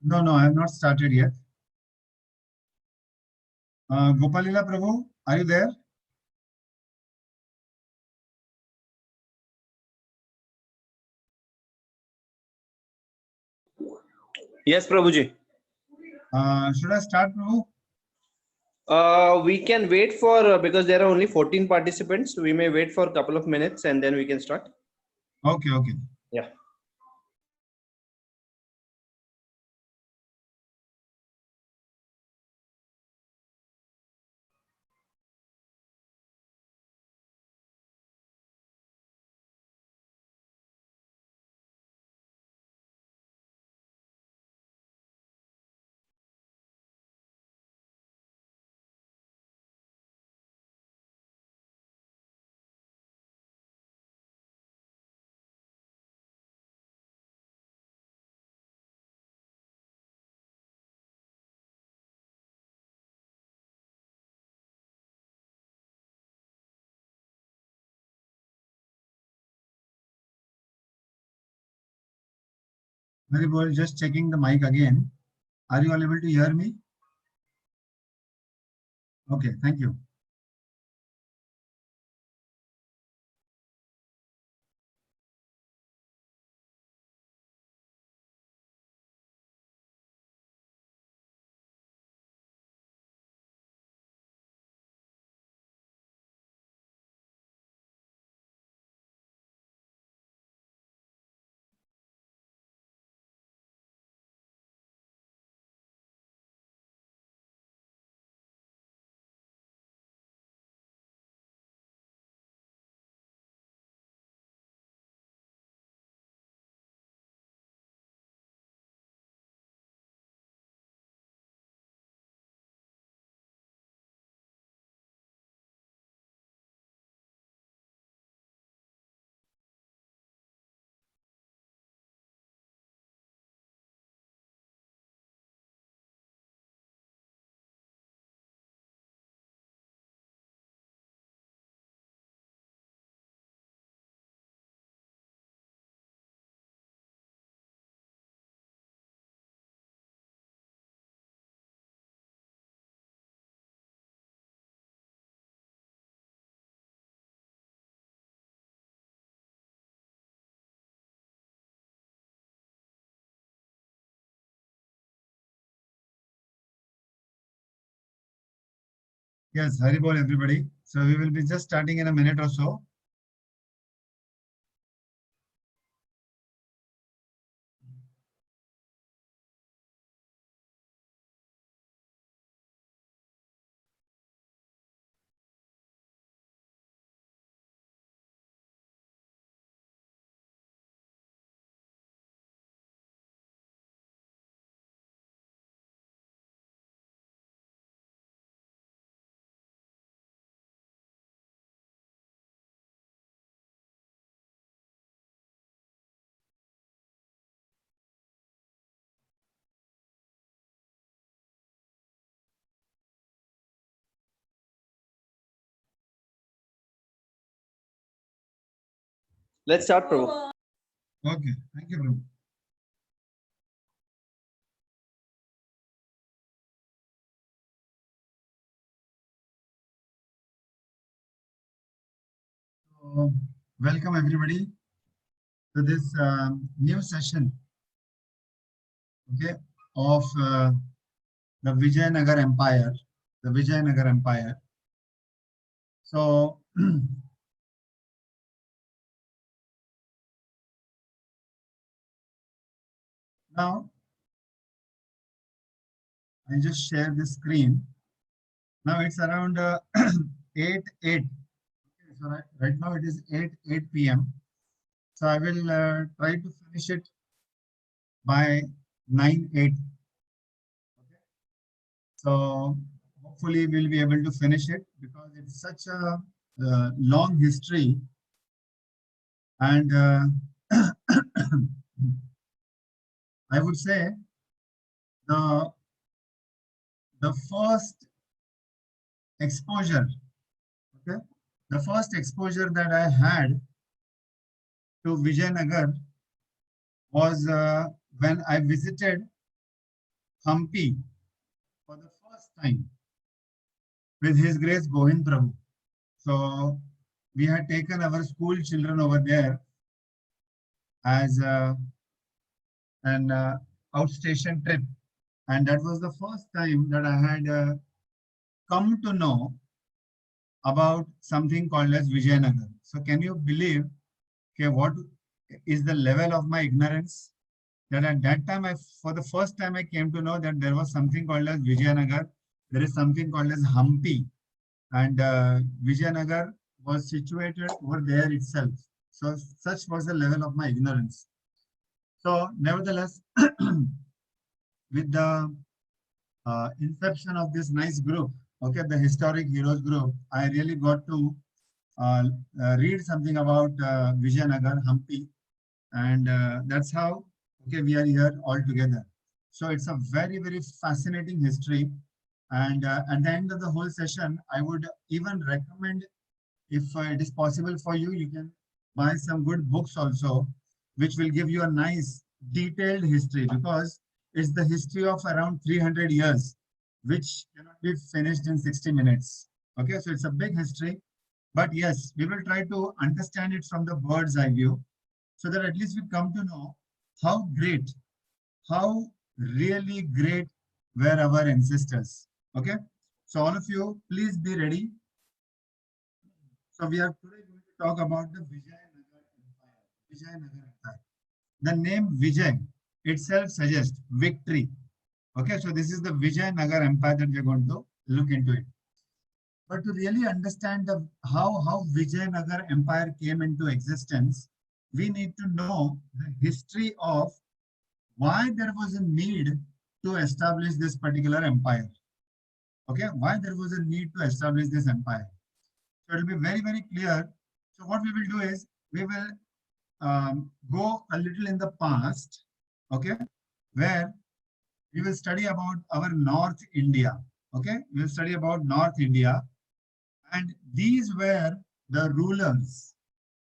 No, no, I have not started yet. Gopalila Prabhu, are you there? Yes, Prabhuji. Should I start, Prabhu? We can wait for because there are only 14 participants. We may wait for a couple of minutes and then we can start. Okay, okay. Yeah. Very well, just checking the mic again. Are you all able to hear me? Okay, thank you. Yes, Haribol, everybody. So we will be just starting in a minute or so. Let's start, Prabhu. Okay, thank you, Prabhu. So, welcome everybody to this new session, okay, of the Vijayanagar Empire, the Vijayanagar Empire. So, now I just share the screen. Now it's around 8. So right now it is 8 p.m. So I will try to finish it by 9:08. Okay. So hopefully we'll be able to finish it because it's such a long history, and I would say the the first exposure, okay, the first exposure that I had to Vijayanagar was when I visited Hampi for the first time with His Grace Govind Prabhu. So we had taken our school children over there as an outstation trip, and that was the first time that I had come to know about something called as Vijayanagar. So can you believe, okay, what is the level of my ignorance? That at that time, for the first time, I came to know that there was something called as Vijayanagar. There is something called as Hampi, and Vijayanagar was situated over there itself. So such was the level of my ignorance. So nevertheless, with the inception of this nice group, okay, the Historic Heroes group, I really got to uh, read something about Vijayanagar, Hampi, and that's how, okay, we are here all together. So it's a very, very fascinating history. And at the end of the whole session, I would even recommend, if it is possible for you, you can buy some good books also, which will give you a nice detailed history, because it's the history of around 300 years, which cannot be finished in 60 minutes. Okay, so it's a big history. But yes, we will try to understand it from the bird's eye view, so that at least we come to know how great, how really great were our ancestors. Okay, so all of you, please be ready. So we are today going to talk about the Vijayanagar Empire. Vijayanagar Empire. The name Vijay itself suggests victory. Okay, so this is the Vijayanagar Empire that we are going to look into it. But to really understand how Vijayanagar Empire came into existence, we need to know the history of why there was a need to establish this particular empire. Okay, why there was a need to establish this empire. So it will be very, very clear. So what we will do is we will go a little in the past, okay, where we will study about our North India. Okay, we will study about North India, and these were the rulers,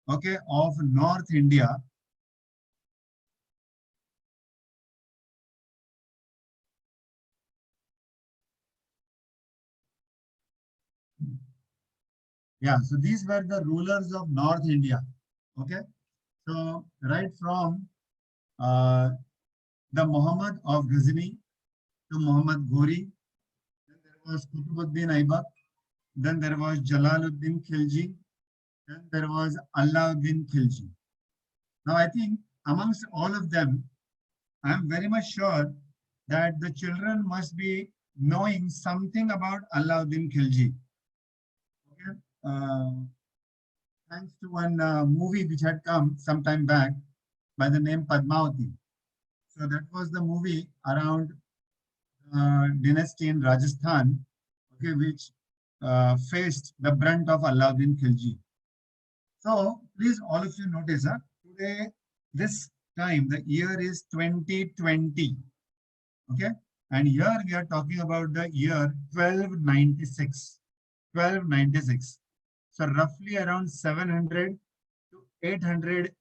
okay, of North India. Yeah, so these were the rulers of North India. Okay, so right from uh, the Muhammad of Ghazni to Muhammad Ghori, then there was Qutbuddin Aibak, then there was Jalaluddin Khilji, then there was Alauddin Khilji. Now, I think amongst all of them, I am very much sure that the children must be knowing something about Alauddin Khilji. Okay? Thanks to one movie which had come some time back by the name Padmavati. So that was the movie around dynasty in Rajasthan, okay, which faced the brunt of Alauddin Khilji. So please, all of you notice, today, this time, the year is 2020. Okay. And here we are talking about the year 1296. 1296. So roughly around 700 to 800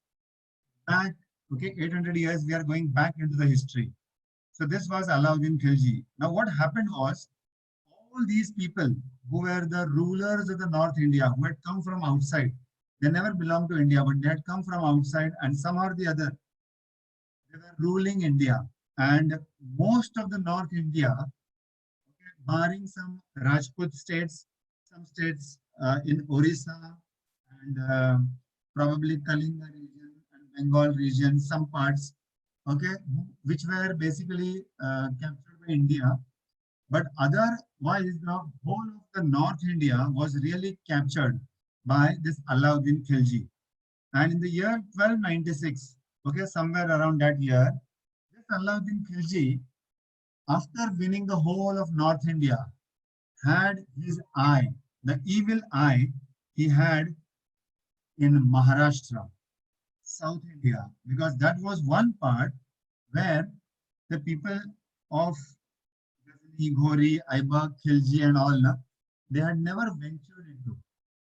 back, okay, 800 years, we are going back into the history. So this was Alauddin Khilji. Now what happened was, all these people who were the rulers of the North India, who had come from outside, they never belonged to India, but they had come from outside, and somehow or the other, they were ruling India. And most of the North India, okay, barring some Rajput states, some states in Orissa, and probably Kalinga region and Bengal region, some parts, okay, which were basically captured by India. But otherwise, the whole of the North India was really captured by this Alauddin Khilji. And in the year 1296, okay, somewhere around that year, this Alauddin Khilji, after winning the whole of North India, had his eye, the evil eye he had in Maharashtra, South India, because that was one part where the people of Ghazni, Ghori, Aibak, Khilji, and all, they had never ventured into.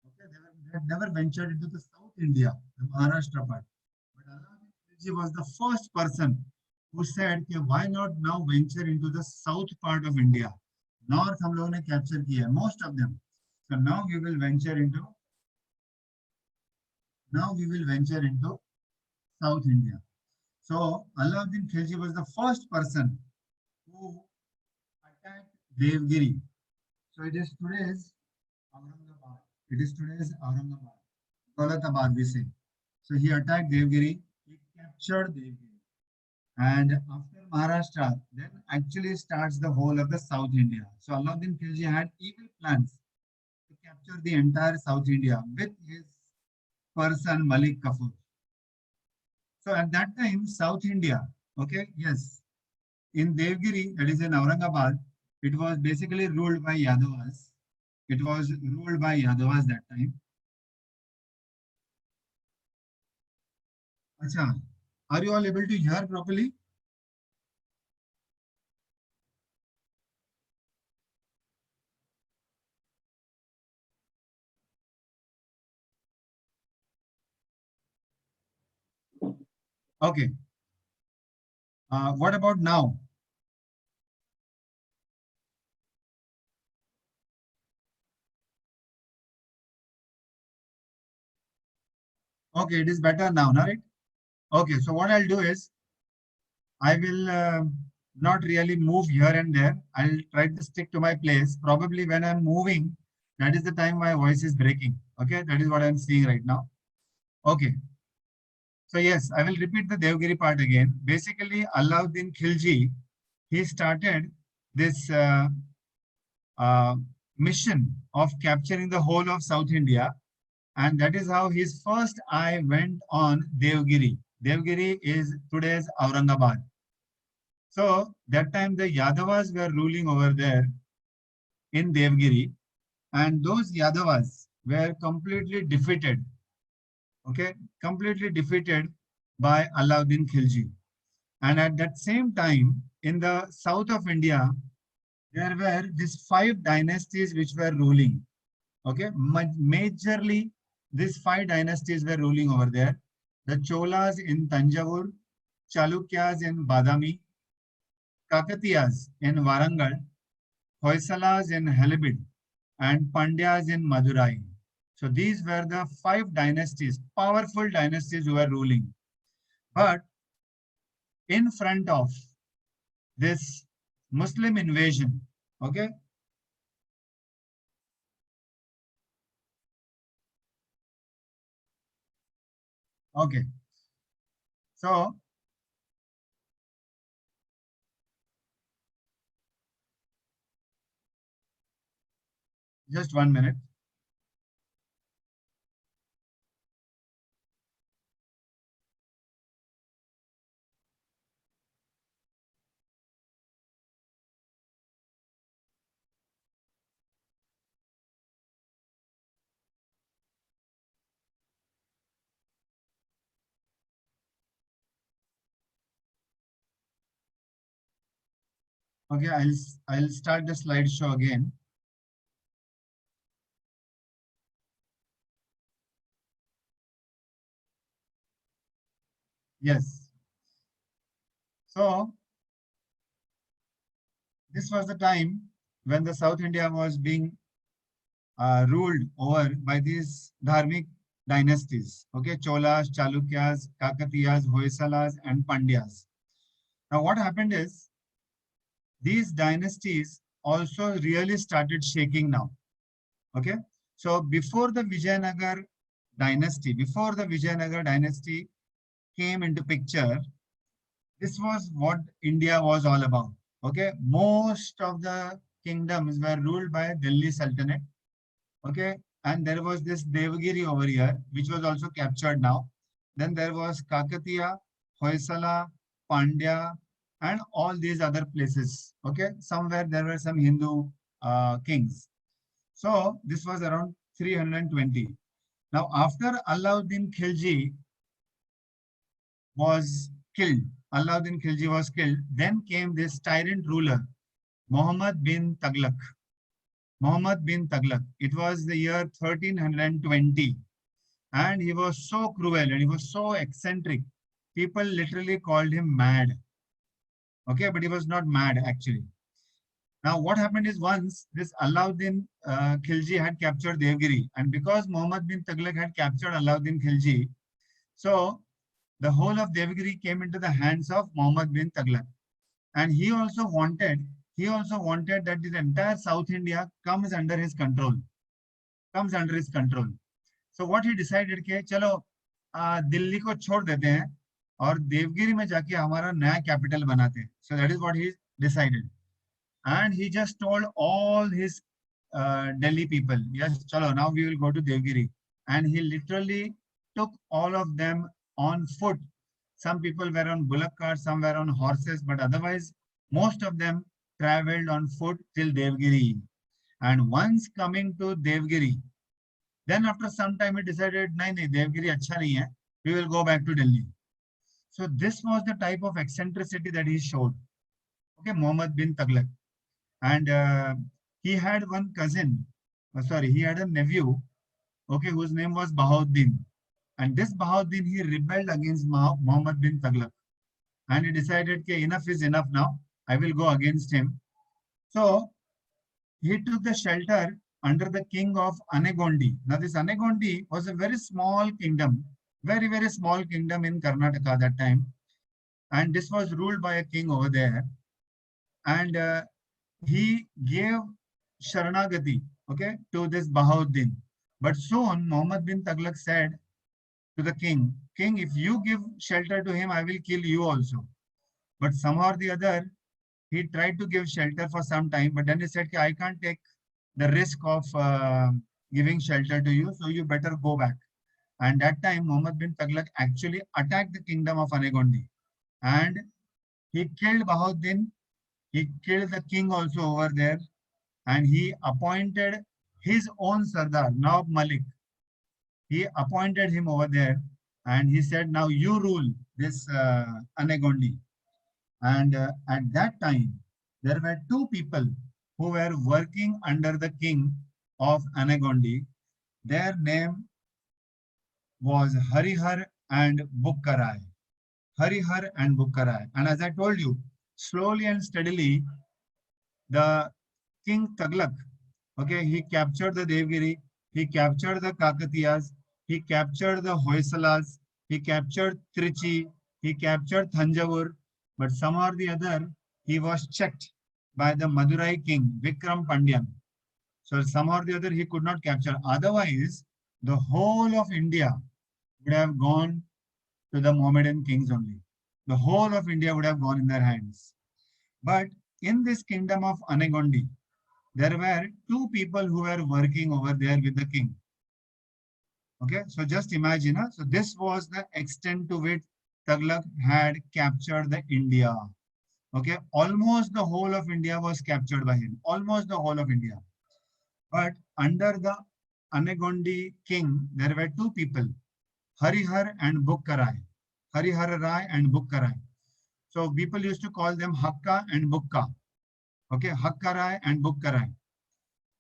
Okay, they had never ventured into the South India, the Maharashtra part. But Alauddin Khilji was the first person who said कि why not now venture into the south part of India. North हम लोगों ने capture किया है, most of them. So now we will venture into South India. So Alauddin Khilji was the first person who attacked Devgiri. So it is today's Aurangabad. It is today's Aurangabad. Dolatabad we say. So he attacked Devgiri. He captured Devgiri. And after Maharashtra, then actually starts the whole of the South India. So Alauddin Khilji had evil plans to capture the entire South India with his person Malik Kafur. So at that time, South India, okay, yes, in Devgiri, that is in Aurangabad, it was basically ruled by Yadavas. It was ruled by Yadavas that time. Acha, are you all able to hear properly? Okay. What about now? Okay, it is better now, right? Okay, so what I'll do is I will not really move here and there. I'll try to stick to my place. Probably when I'm moving, that is the time my voice is breaking. Okay, that is what I'm seeing right now. Okay, so yes, I will repeat the Devgiri part again. Basically, Alauddin Khilji, he started this uh, mission of capturing the whole of South India, and that is how his first eye went on Devgiri. Devgiri is today's Aurangabad. So that time the Yadavas were ruling over there in Devgiri, and those Yadavas were completely defeated. Okay, completely defeated by Alauddin Khilji. And at that same time, in the south of India, there were these 5 dynasties which were ruling. Okay, majorly these 5 dynasties were ruling over there. The Cholas in Tanjavur, Chalukyas in Badami, Kakatiyas in Warangal, Hoysalas in Halibid, and Pandyas in Madurai. So these were the 5 dynasties, powerful dynasties who were ruling. But in front of this Muslim invasion, okay, okay. So just 1 minute. Okay, I'll start the slideshow again. Yes. So this was the time when the South India was being ruled over by these dharmic dynasties. Okay, Cholas, Chalukyas, Kakatiyas, Hoysalas, and Pandyas. Now, what happened is these dynasties also really started shaking now. Okay, so before the Vijayanagar dynasty came into picture, this was what India was all about. Okay, most of the kingdoms were ruled by Delhi Sultanate. Okay, and there was this Devagiri over here, which was also captured now. Then there was Kakatiya, Hoysala, Pandya, and all these other places. Okay, somewhere there were some Hindu kings. So this was around 320. Now, after Alauddin Khilji was killed, Alauddin Khilji was killed, then came this tyrant ruler, Muhammad bin Taghlaq. Muhammad bin Taghlaq. It was the year 1320. And he was so cruel and he was so eccentric. People literally called him mad. Okay, but he was not mad actually. Now, what happened is once this Alauddin Khilji had captured Devgiri, and because Muhammad bin Tughlaq had captured Alauddin Khilji, so the whole of Devgiri came into the hands of Muhammad bin Tughlaq. And he also wanted that this entire South India comes under his control, comes under his control. So what he decided कि चलो दिल्ली को छोड़ देते हैं और देवगिरी में जाके हमारा नया कैपिटल बनाते हैं. So that is what he decided. And he just told all his Delhi people, yes, chalo, now we will go to Devgiri. And he literally took all of them on foot. Some people were on bullock carts, some were on horses, but otherwise, most of them traveled on foot till Devgiri. And once coming to Devgiri, then after some time he decided, nahi, Devgiri acha nahi hai. We will go back to Delhi. So this was the type of eccentricity that he showed. Okay, Muhammad bin Tughlaq. And he had one cousin, he had a nephew, okay, whose name was Bahauddin. And this Bahauddin, he rebelled against Muhammad bin Tughlaq. And he decided, okay, enough is enough now. I will go against him. So he took the shelter under the king of Anegondi. Now this Anegondi was a very small kingdom, very, very small kingdom in Karnataka that time. And this was ruled by a king over there. And he gave Sharanagati, okay, to this Bahauddin. But soon Muhammad bin Tughlaq said to the king, King, if you give shelter to him, I will kill you also. But somehow or the other, he tried to give shelter for some time, but then he said, I can't take the risk of giving shelter to you, so you better go back. And that time, Muhammad bin Tughlaq actually attacked the kingdom of Anegondi. And he killed Bahauddin. He killed the king also over there. And he appointed his own Sardar, Nawab Malik. He appointed him over there. And he said, now you rule this Anegondi. And at that time, there were two people who were working under the king of Anegondi. Their name was Harihar and Bukkarai. Harihar and Bukkarai. And as I told you, slowly and steadily, the King Tughlaq, okay, he captured the Devgiri, he captured the Kakatiyas, he captured the Hoysalas, he captured Trichy, he captured Thanjavur, but somehow or the other, he was checked by the Madurai king, Vikram Pandyan. So somehow or the other, he could not capture. Otherwise, the whole of India would have gone to the Mohammedan kings only. The whole of India would have gone in their hands. But in this kingdom of Anegondi, there were two people who were working over there with the king. Okay, so just imagine, so this was the extent to which Tughlaq had captured the India. Okay, almost the whole of India was captured by him, almost the whole of India. But under the Anegondi king, there were two people, Harihar and Bukkarai. Harihar Rai and Bukkarai. So people used to call them Hakka and Bukka. Okay, Hakkarai and Bukkarai.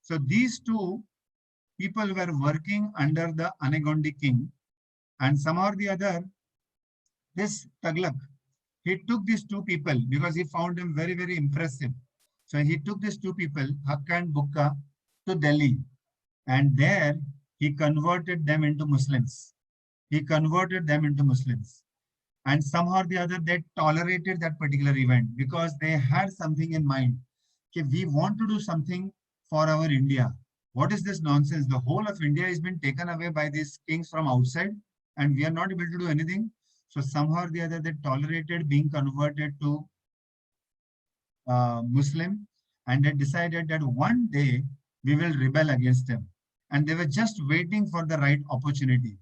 So these two people were working under the Anegondi king, and somehow or the other, this Tughlaq, he took these two people because he found them very, very impressive. So he took these two people, Hakka and Bukka, to Delhi, and there he converted them into Muslims. He converted them into Muslims. And somehow or the other, they tolerated that particular event because they had something in mind. Okay, we want to do something for our India. What is this nonsense? The whole of India has been taken away by these kings from outside, and we are not able to do anything. So somehow or the other, they tolerated being converted to Muslim, and they decided that one day we will rebel against them. And they were just waiting for the right opportunity.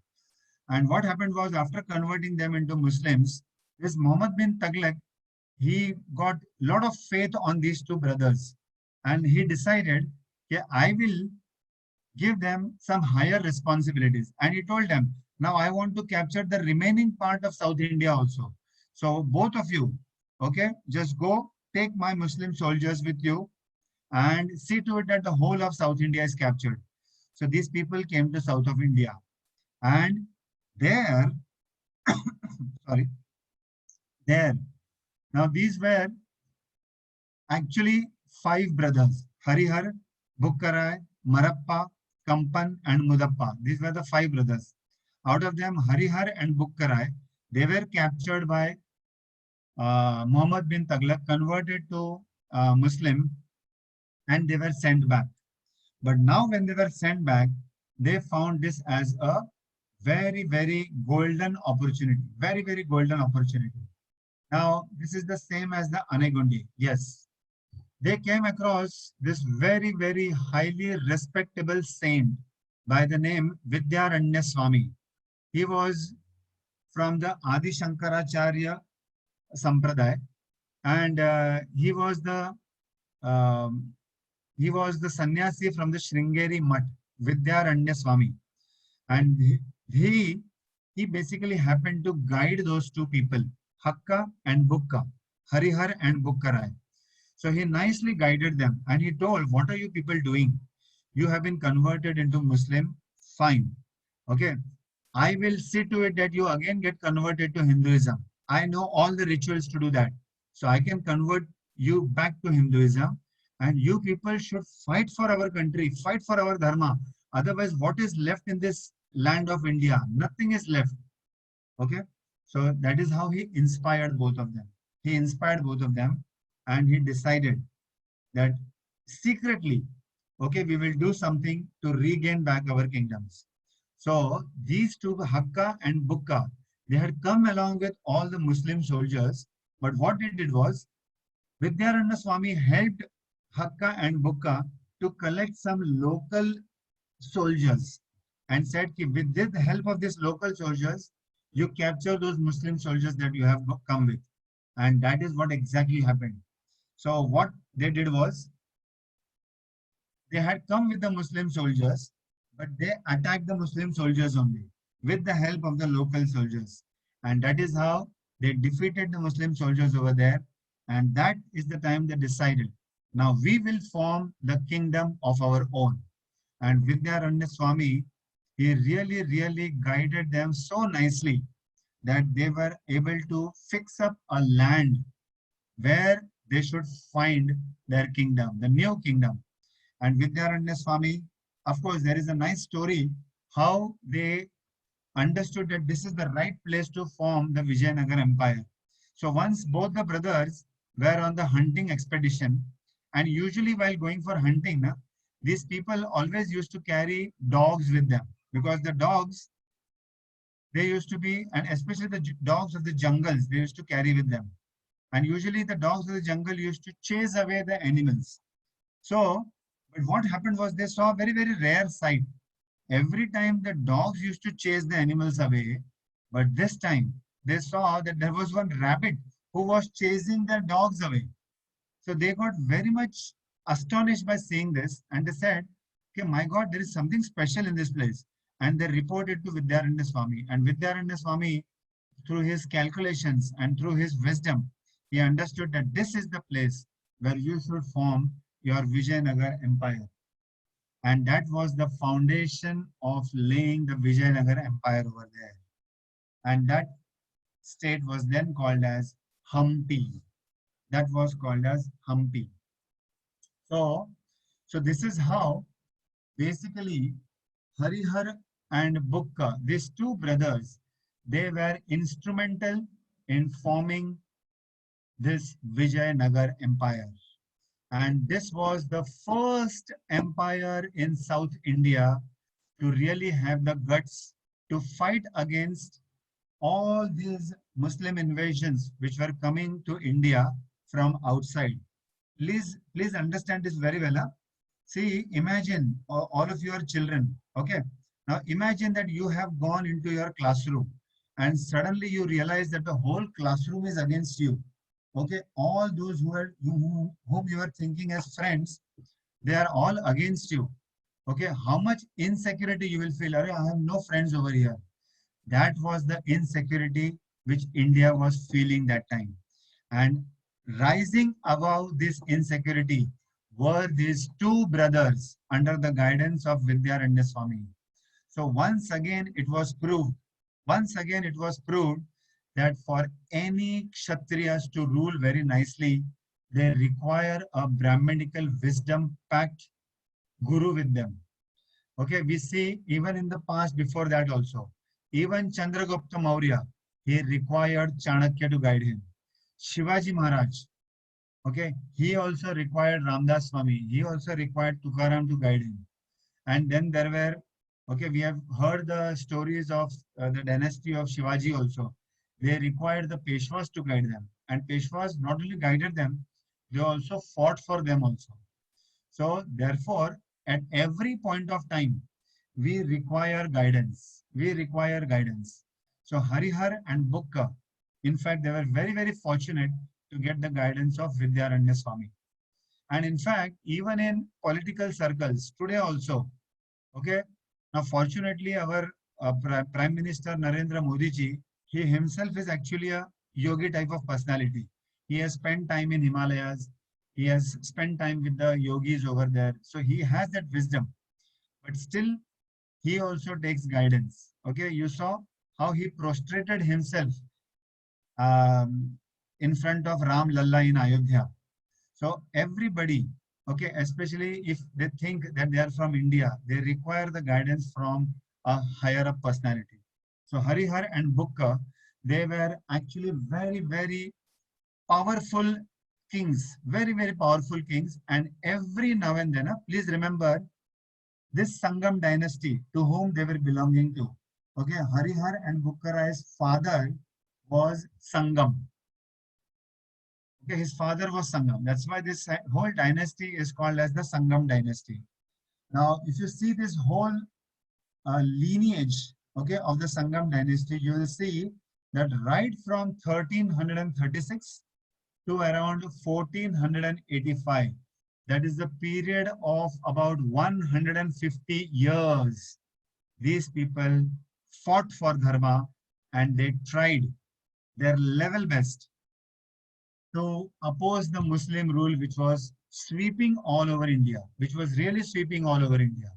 And what happened was, after converting them into Muslims, this Muhammad bin Tughlaq, he got a lot of faith on these two brothers. And he decided, okay, I will give them some higher responsibilities. And he told them, now I want to capture the remaining part of South India also. So both of you, okay, just go take my Muslim soldiers with you and see to it that the whole of South India is captured. So these people came to south of India, and there, sorry, there. Now these were actually 5 brothers: Harihar, Bukkarai, Marappa, Kampan, and Mudappa. These were the 5 brothers. Out of them, Harihar and Bukkarai, they were captured by Muhammad bin Taghlaq, converted to Muslim, and they were sent back. But now, when they were sent back, they found this as a very, very golden opportunity. Very, very golden opportunity. Now, this is the same as the Anegundi. Yes, they came across this very, very highly respectable saint by the name Vidyaranya Swami. He was from the Adi Shankaracharya Sampradaya, and um, he was the sannyasi from the Sringeri Mutt, Vidyaranya Swami, and he he basically happened to guide those two people, Hakka and Bukka, Harihar and Bukkarai. So he nicely guided them and he told, what are you people doing? You have been converted into Muslim, fine. Okay. I will see to it that you again get converted to Hinduism. I know all the rituals to do that. So I can convert you back to Hinduism, and you people should fight for our country, fight for our dharma. Otherwise, what is left in this land of India? Nothing is left. Okay. So that is how he inspired both of them. He inspired both of them, and he decided that secretly, okay, we will do something to regain back our kingdoms. So these two, Hakka and Bukka, they had come along with all the Muslim soldiers. But what they did was, Vidyaranya Swami helped Hakka and Bukka to collect some local soldiers and said, with the help of these local soldiers, you capture those Muslim soldiers that you have come with. And that is what exactly happened. So what they did was, they had come with the Muslim soldiers, but they attacked the Muslim soldiers only with the help of the local soldiers. And that is how they defeated the Muslim soldiers over there. And that is the time they decided, now we will form the kingdom of our own. And Vidyaranya Swami, he really, really guided them so nicely that they were able to fix up a land where they should find their kingdom, the new kingdom. And Vidyaranya Swami, of course, there is a nice story how they understood that this is the right place to form the Vijayanagar Empire. So once both the brothers were on the hunting expedition, and usually while going for hunting, these people always used to carry dogs with them, because the dogs, they used to be, and especially the dogs of the jungles, they used to carry with them. And usually the dogs of the jungle used to chase away the animals. So, but what happened was, they saw a very, very rare sight. Every time the dogs used to chase the animals away, but this time they saw that there was one rabbit who was chasing the dogs away. So they got very much astonished by seeing this, and they said, okay, my God, there is something special in this place. And they reported to Vidyaranya Swami. And Vidyaranya Swami, through his calculations and through his wisdom, he understood that this is the place where you should form your Vijayanagar Empire. And that was the foundation of laying the Vijayanagar Empire over there. And that state was then called as Hampi. That was called as Hampi. So this is how basically Harihar and Bukka, these two brothers, they were instrumental in forming this Vijayanagar Empire. And this was the first empire in South India to really have the guts to fight against all these Muslim invasions which were coming to India from outside. Please understand this very well. Huh? See, imagine all of your children. Okay. Now imagine that you have gone into your classroom and suddenly you realize that the whole classroom is against you. Okay, all those whom you are thinking as friends, they are all against you. Okay, how much insecurity you will feel. I have no friends over here. That was the insecurity which India was feeling that time. And rising above this insecurity were these two brothers under the guidance of Vidyaranya Swami. So once again it was proved that for any Kshatriyas to rule very nicely, they require a Brahmanical wisdom packed guru with them. Okay, we see even in the past before that also, even Chandragupta Maurya, he required Chanakya to guide him. Shivaji Maharaj, okay, he also required Ramdas Swami, he also required Tukaram to guide him. And then there were, okay, we have heard the stories of the dynasty of Shivaji also. They required the Peshwas to guide them. And Peshwas not only guided them, they also fought for them also. So therefore, at every point of time, we require guidance. We require guidance. So Harihar and Bukka, in fact, they were very, very fortunate to get the guidance of Vidyaranya Swami. And in fact, even in political circles today also, okay, now fortunately our Prime Minister Narendra Modi ji, he himself is actually a yogi type of personality. He has spent time in Himalayas. He has spent time with the yogis over there. So he has that wisdom. But still, he also takes guidance. Okay, you saw how he prostrated himself in front of Ram Lalla in Ayodhya. So everybody, okay, especially if they think that they are from India, they require the guidance from a higher up personality. So Harihar and Bukka, they were actually very, very powerful kings, very, very powerful kings. And every now and then, please remember this Sangam dynasty to whom they were belonging to. Okay, Harihar and Bukka Rai's father was Sangam. Okay, his father was Sangam. That's why this whole dynasty is called as the Sangam dynasty. Now, if you see this whole lineage, okay, of the Sangam dynasty, you will see that right from 1336 to around 1485, that is the period of about 150 years, these people fought for Dharma and they tried their level best to oppose the Muslim rule which was sweeping all over India, which was really sweeping all over India.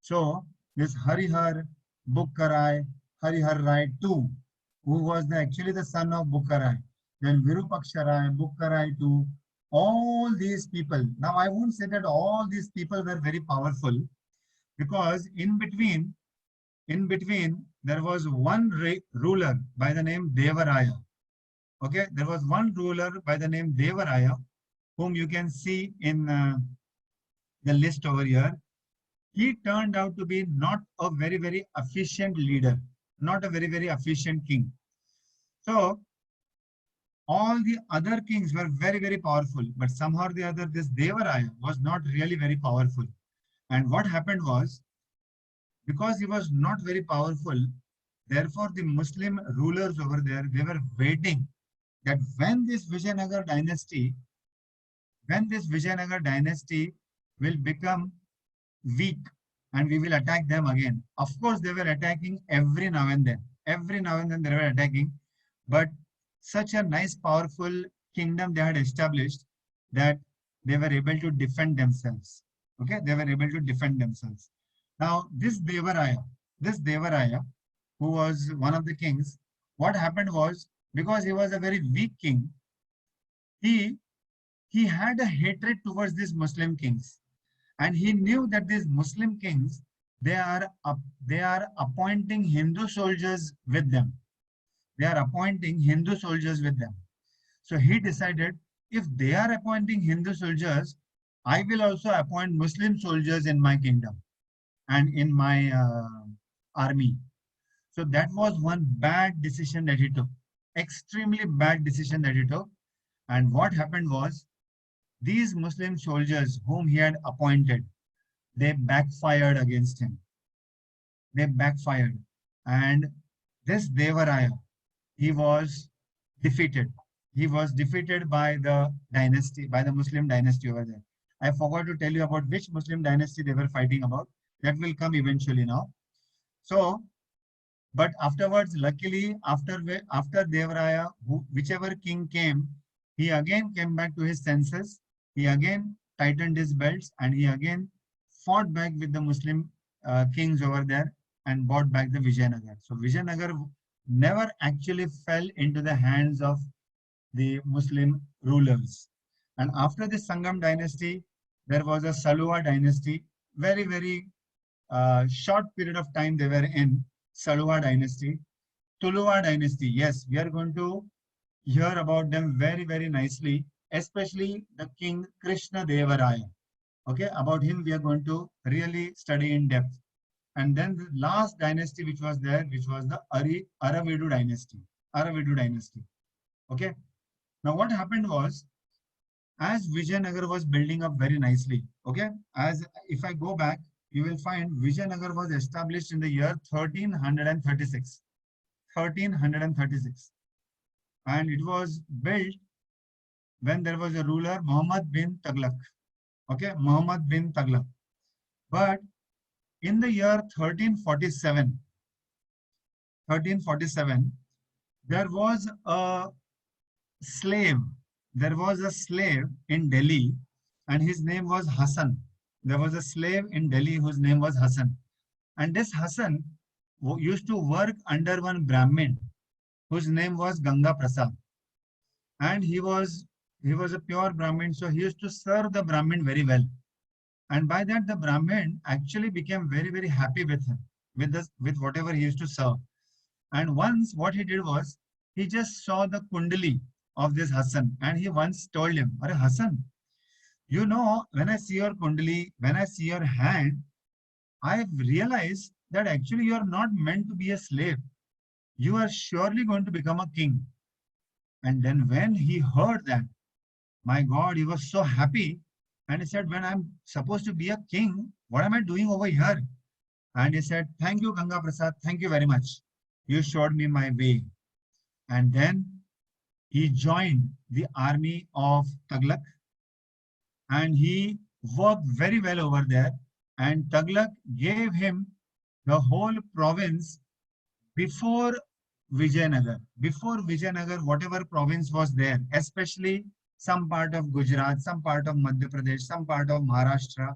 So this Harihar Bukkarai, Harihar Rai too, who was actually the son of Bukkarai, then Virupaksha Rai, Bukkarai too, all these people. Now I won't say that all these people were very powerful, because in between there was one ruler by the name Devaraya. Okay, there was one ruler by the name Devaraya, whom you can see in the list over here. He turned out to be not a very, very efficient leader, not a very, very efficient king. So all the other kings were very, very powerful, but somehow or the other, this Devaraya was not really very powerful. And what happened was, because he was not very powerful, therefore the Muslim rulers over there, they were waiting that when this Vijayanagar dynasty will become weak and we will attack them again. Of course, they were attacking every now and then. Every now and then they were attacking. But such a nice, powerful kingdom they had established that they were able to defend themselves. Okay, they were able to defend themselves. Now, this Devaraya, who was one of the kings, what happened was, because he was a very weak king, he had a hatred towards these Muslim kings. And he knew that these Muslim kings, they are appointing Hindu soldiers with them. They are appointing Hindu soldiers with them. So he decided, if they are appointing Hindu soldiers, I will also appoint Muslim soldiers in my kingdom and in my army. So that was one bad decision that he took. Extremely bad decision that he took. And what happened was, these Muslim soldiers whom he had appointed, they backfired against him. They backfired. And this Devaraya, he was defeated. He was defeated by the dynasty, by the Muslim dynasty over there. I forgot to tell you about which Muslim dynasty they were fighting about. That will come eventually now. So, but afterwards, luckily, after Devaraya, whichever king came, he again came back to his senses. He again tightened his belts and he again fought back with the Muslim kings over there and brought back the Vijayanagar. So Vijayanagar never actually fell into the hands of the Muslim rulers. And after this Sangam dynasty, there was a Saluwa dynasty. Very, very short period of time they were in Saluwa dynasty. Tuluwa dynasty, yes, we are going to hear about them very, very nicely, especially the king Krishna Devaraya. Okay, about him we are going to really study in depth. And then the last dynasty which was there, which was the Aravidu dynasty. Aravidu dynasty. Okay. Now what happened was, as Vijayanagar was building up very nicely, okay, as if I go back, you will find Vijayanagar was established in the year 1336. 1336. And it was built when there was a ruler, Muhammad bin Taghlaq. Okay, Muhammad bin Taghlaq. But in the year 1347, there was a slave. There was a slave in Delhi, and his name was Hassan. There was a slave in Delhi whose name was Hassan. And this Hassan used to work under one Brahmin whose name was Ganga Prasad. And he was a pure Brahmin, so he used to serve the Brahmin very well. And by that, the Brahmin actually became very, very happy with him, with whatever he used to serve. And once what he did was, he just saw the kundali of this Hassan, and he once told him, "Arey Hassan, you know, when I see your kundali, when I see your hand, I realize that actually you are not meant to be a slave. You are surely going to become a king." And then when he heard that, my God, he was so happy. And he said, when I'm supposed to be a king, what am I doing over here? And he said, thank you, Ganga Prasad. Thank you very much. You showed me my way. And then he joined the army of Taghlaq. And he worked very well over there. And Taghlaq gave him the whole province before Vijayanagar. Before Vijayanagar, whatever province was there, especially some part of Gujarat, some part of Madhya Pradesh, some part of Maharashtra,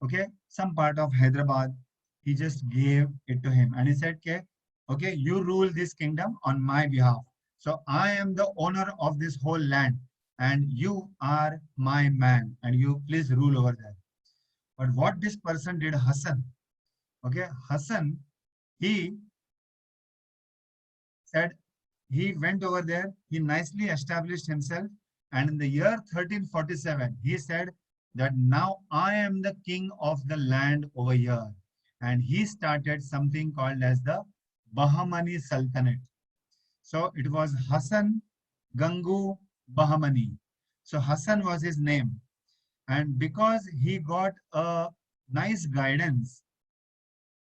okay, some part of Hyderabad, he just gave it to him. And he said, okay, you rule this kingdom on my behalf. So I am the owner of this whole land and you are my man and you please rule over there. But what this person did, Hassan, okay, Hassan, he said, he went over there, he nicely established himself. And in the year 1347, he said that now I am the king of the land over here. And he started something called as the Bahmani Sultanate. So it was Hassan Gangu Bahmani. So Hassan was his name. And because he got a nice guidance,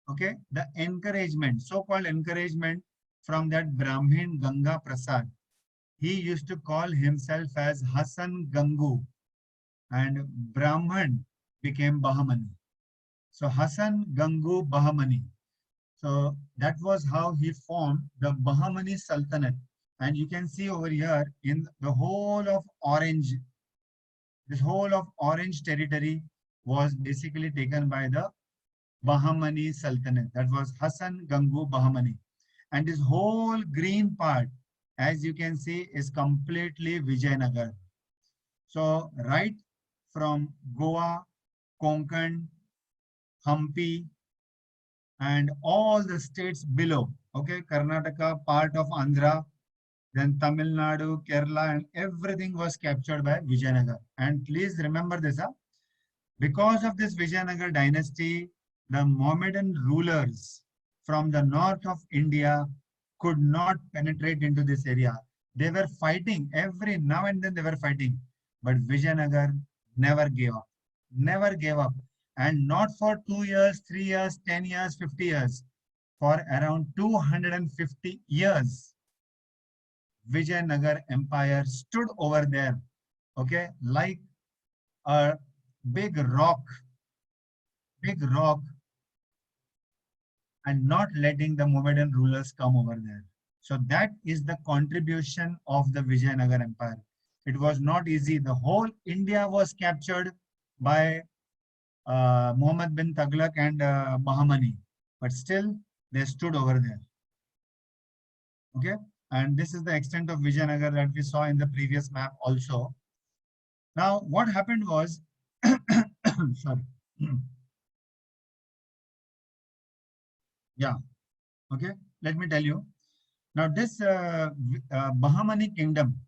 okay, the encouragement, so-called encouragement from that Brahmin Ganga Prasad, he used to call himself as Hassan Gangu and Brahman became Bahmani. So Hassan Gangu Bahmani. So that was how he formed the Bahmani Sultanate. And you can see over here in the whole of Orange, this whole of Orange territory was basically taken by the Bahmani Sultanate. That was Hassan Gangu Bahmani. And this whole green part, as you can see, is completely Vijayanagar. So right from Goa, Konkan, Hampi, and all the states below, okay, Karnataka, part of Andhra, then Tamil Nadu, Kerala, and everything was captured by Vijayanagar. And please remember this, because of this Vijayanagar dynasty, the Mohammedan rulers from the north of India could not penetrate into this area. They were fighting every now and then they were fighting, but Vijayanagar never gave up, never gave up. And not for 2 years, 3 years, 10 years, 50 years, for around 250 years, Vijayanagar Empire stood over there, okay, like a big rock, and not letting the Mohammedan rulers come over there. So that is the contribution of the Vijayanagar Empire. It was not easy. The whole India was captured by Muhammad bin Taghlaq and Bahmani, but still they stood over there. Okay, and this is the extent of Vijayanagar that we saw in the previous map also. Now, what happened was, sorry. Yeah, okay, let me tell you. Now, this Bahamani kingdom,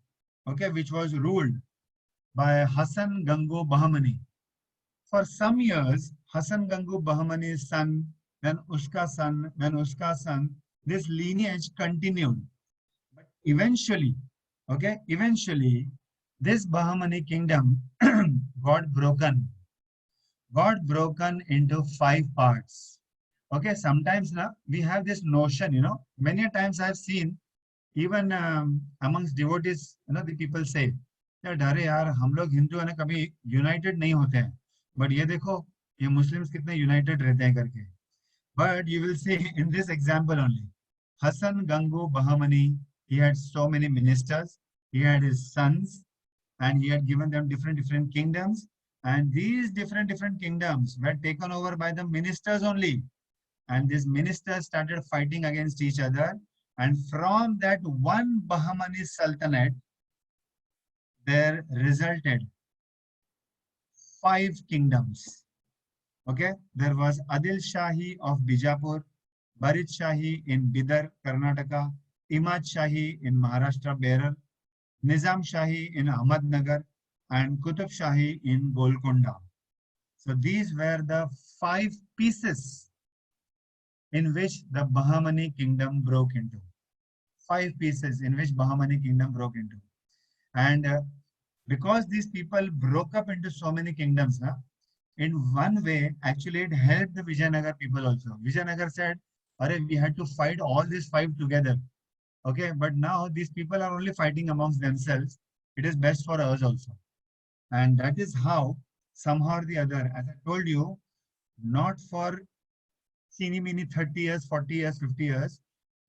okay, which was ruled by Hassan Gango Bahamani. For some years, Hassan Gangu Bahamani's son, then Uska son, this lineage continued. But eventually, this Bahamani kingdom got broken into 5 parts. Okay, sometimes now we have this notion, many a times I've seen even amongst devotees, the people say that अरे यार हम लोग हिंदू है ना कभी United नहीं होते हैं बट ये देखो ये मुस्लिम्स कितने यूनाइटेड रहते हैं करके but you will see in this example only Hassan Gangu Bahamani, he had so many ministers, he had his sons, and he had given them different kingdoms, and these different kingdoms were taken over by the ministers only, and these ministers started fighting against each other, and from that one Bahamani Sultanate there resulted 5 kingdoms. Okay, there was Adil Shahi of Bijapur, Barid Shahi in Bidar, Karnataka, Imad Shahi in Maharashtra, Berar, Nizam Shahi in Ahmednagar, and Qutub Shahi in Golconda. So these were the 5 pieces in which the Bahamani kingdom broke into. 5 pieces in which Bahamani kingdom broke into. And because these people broke up into so many kingdoms, in one way, actually it helped the Vijayanagar people also. Vijayanagar said, we had to fight all these 5 together. Okay, but now these people are only fighting amongst themselves. It is best for us also. And that is how, somehow or the other, as I told you, not for teeny mini 30 years, 40 years, 50 years,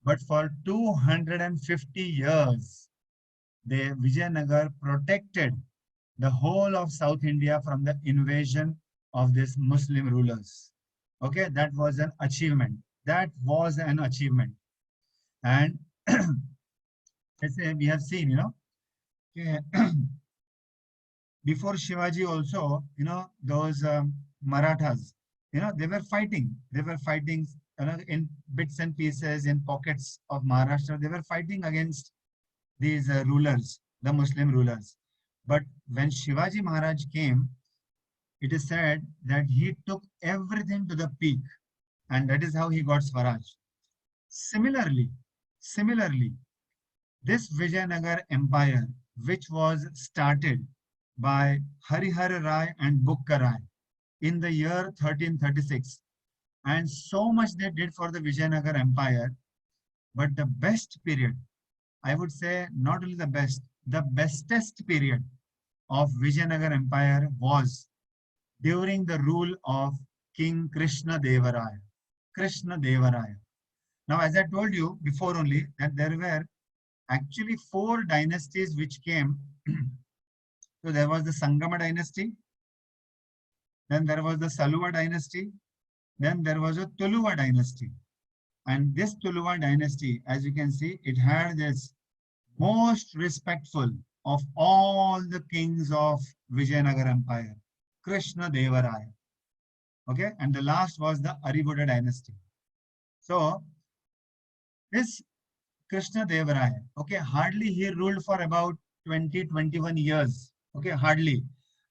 but for 250 years, the Vijayanagar protected the whole of South India from the invasion of these Muslim rulers. Okay, that was an achievement. That was an achievement. And let's say we have seen, before Shivaji also, those Marathas, they were fighting. They were fighting in bits and pieces, in pockets of Maharashtra. They were fighting against these rulers, the Muslim rulers. But when Shivaji Maharaj came, it is said that he took everything to the peak, and that is how he got Swaraj. Similarly, this Vijayanagar Empire, which was started by Harihar Rai and Bukka Rai in the year 1336, and so much they did for the Vijayanagar Empire, but the best period, I would say not only the best, the bestest period of Vijayanagar Empire was during the rule of King Krishna Deva Raya. Krishna Deva Raya. Now, as I told you before only, that there were actually 4 dynasties which came. So there was the Sangama dynasty, then there was the Saluva dynasty, then there was a Tuluva dynasty. And this Tuluva dynasty, as you can see, it had this most respectful of all the kings of Vijayanagar Empire, Krishna Deva Raya. Okay, and the last was the Aribudha dynasty. So this Krishna Deva Raya, okay, hardly he ruled for about 20-21 years. Okay, hardly.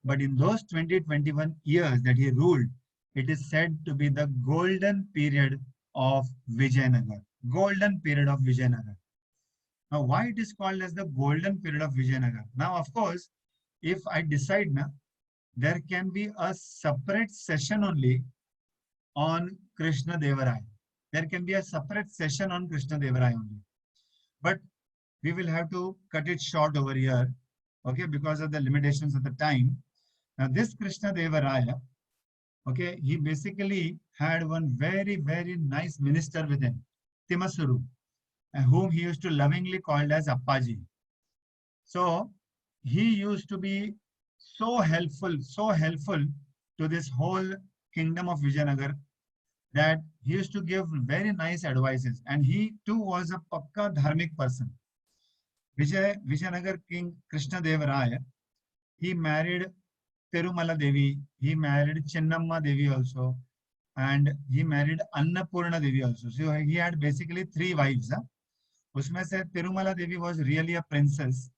But in those 20-21 years that he ruled, it is said to be the golden period of Vijayanagar. Golden period of Vijayanagar. Now, why it is called as the golden period of Vijayanagar? Now, of course, if I decide now, there can be a separate session only on Krishna Deva Raya. There can be a separate session on Krishna Deva Raya only. But we will have to cut it short over here, okay, because of the limitations of the time. Now, this Krishna Deva Raya, okay, he basically had one very nice minister with him, Timasuru, whom he used to lovingly call as Appaji. So he used to be so helpful to this whole kingdom of Vijayanagar that he used to give very nice advices, and he too was a pakka dharmic person. Vijayanagar King Krishna Deva Raya, He married Tirumala Devi. He married Chennamma Devi also. And he married Annapurna Devi also. So he had basically 3 wives. Huh? उसमें से Tirumala Devi was really a princess.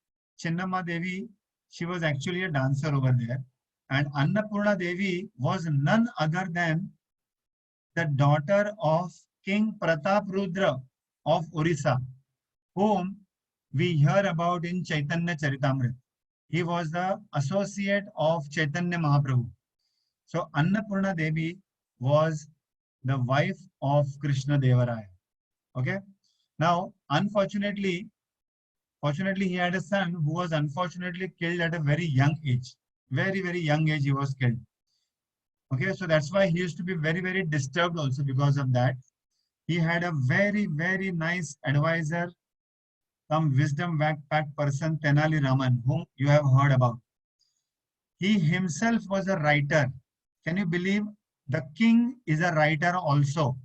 Chennamma Devi, she was actually a dancer over there. And Annapurna Devi was none other than the daughter of King Pratap Rudra of Orissa, whom we hear about in Chaitanya Charitamrita. He was the associate of Chaitanya Mahaprabhu. So Annapurna Devi was the wife of Krishna Devaraya. Okay. Now, fortunately, he had a son who was unfortunately killed at a very young age. Very, very young age he was killed. Okay, so that's why he used to be very, very disturbed also because of that. He had a very, very nice advisor, some wisdom packed person, Tenali Raman, whom you have heard about. He himself was a writer. Can you believe? The king is a writer also.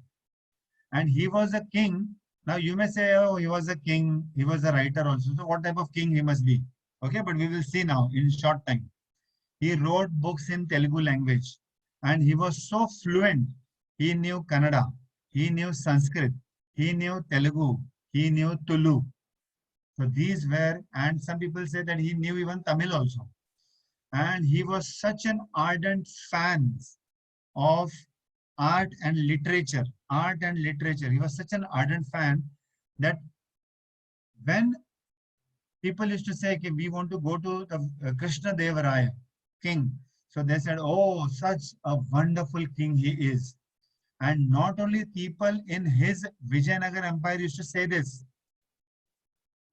And he was a king. Now you may say, oh, he was a king, he was a writer also. So what type of king he must be? Okay, but we will see now in short time. He wrote books in Telugu language and he was so fluent. He knew Kannada, he knew Sanskrit, he knew Telugu, he knew Tulu. So these were, and some people say that he knew even Tamil also. And he was such an ardent fan of art and literature. Art and literature. He was such an ardent fan that when people used to say, okay, we want to go to the Krishna Devaraya, king. So they said, oh, such a wonderful king he is. And not only people in his Vijayanagar empire used to say this.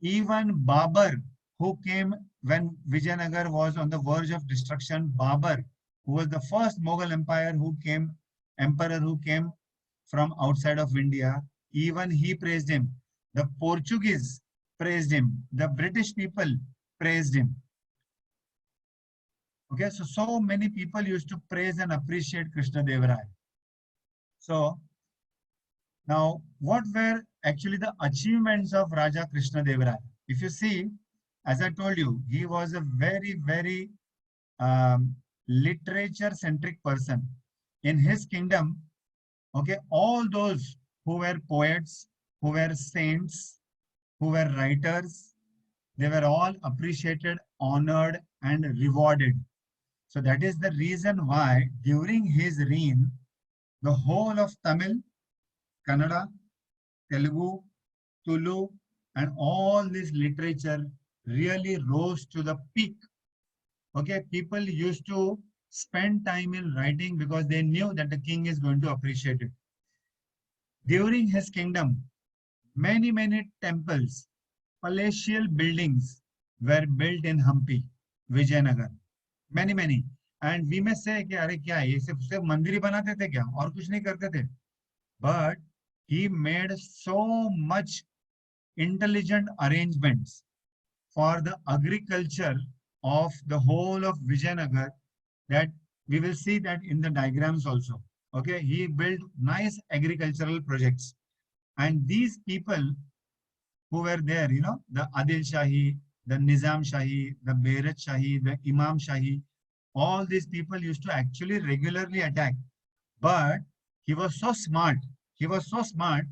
Even Babur, who came when Vijayanagar was on the verge of destruction, Babur, who was the first Mughal emperor who came from outside of India, even he praised him. The Portuguese praised him. The British people praised him. Okay, so many people used to praise and appreciate Krishna Devaraya. So now, what were actually the achievements of Raja Krishna Devaraya? If you see, as I told you, he was a very, very literature-centric person. In his kingdom, okay, all those who were poets, who were saints, who were writers, they were all appreciated, honored, and rewarded. So that is the reason why during his reign, the whole of Tamil, Kannada, Telugu, Tulu, and all this literature really rose to the peak. Okay, people used to spend time in writing because they knew that the king is going to appreciate it. During his kingdom, many, many temples, palatial buildings were built in Hampi, Vijayanagar. Many, many. And we may say, कि अरे क्या ये सिर्फ मंदिर ही बनाते थे क्या और कुछ नहीं करते थे. But he made so much intelligent arrangements for the agriculture of the whole of Vijayanagar that we will see that in the diagrams also. Okay, he built nice agricultural projects. And these people who were there, you know, the Adil Shahi, the Nizam Shahi, the Bairat Shahi, the Imam Shahi, all these people used to actually regularly attack. But he was so smart. He was so smart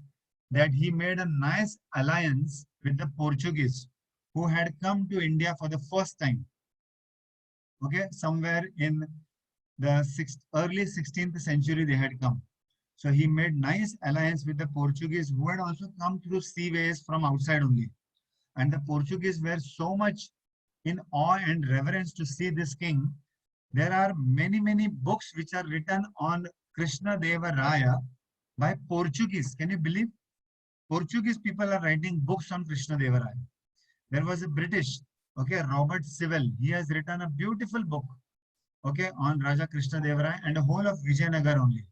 that he made a nice alliance with the Portuguese who had come to India for the first time. Okay, somewhere in the early 16th century they had come. So he made nice alliance with the Portuguese who had also come through seaways from outside only. And the Portuguese were so much in awe and reverence to see this king. There are many, many books which are written on Krishna Deva Raya by Portuguese. Can you believe? Portuguese people are writing books on Krishna Deva Raya. There was a British, okay, Robert Sewell. He has written a beautiful book, okay, on Raja Krishna Deva Raya and the whole of Vijayanagar only.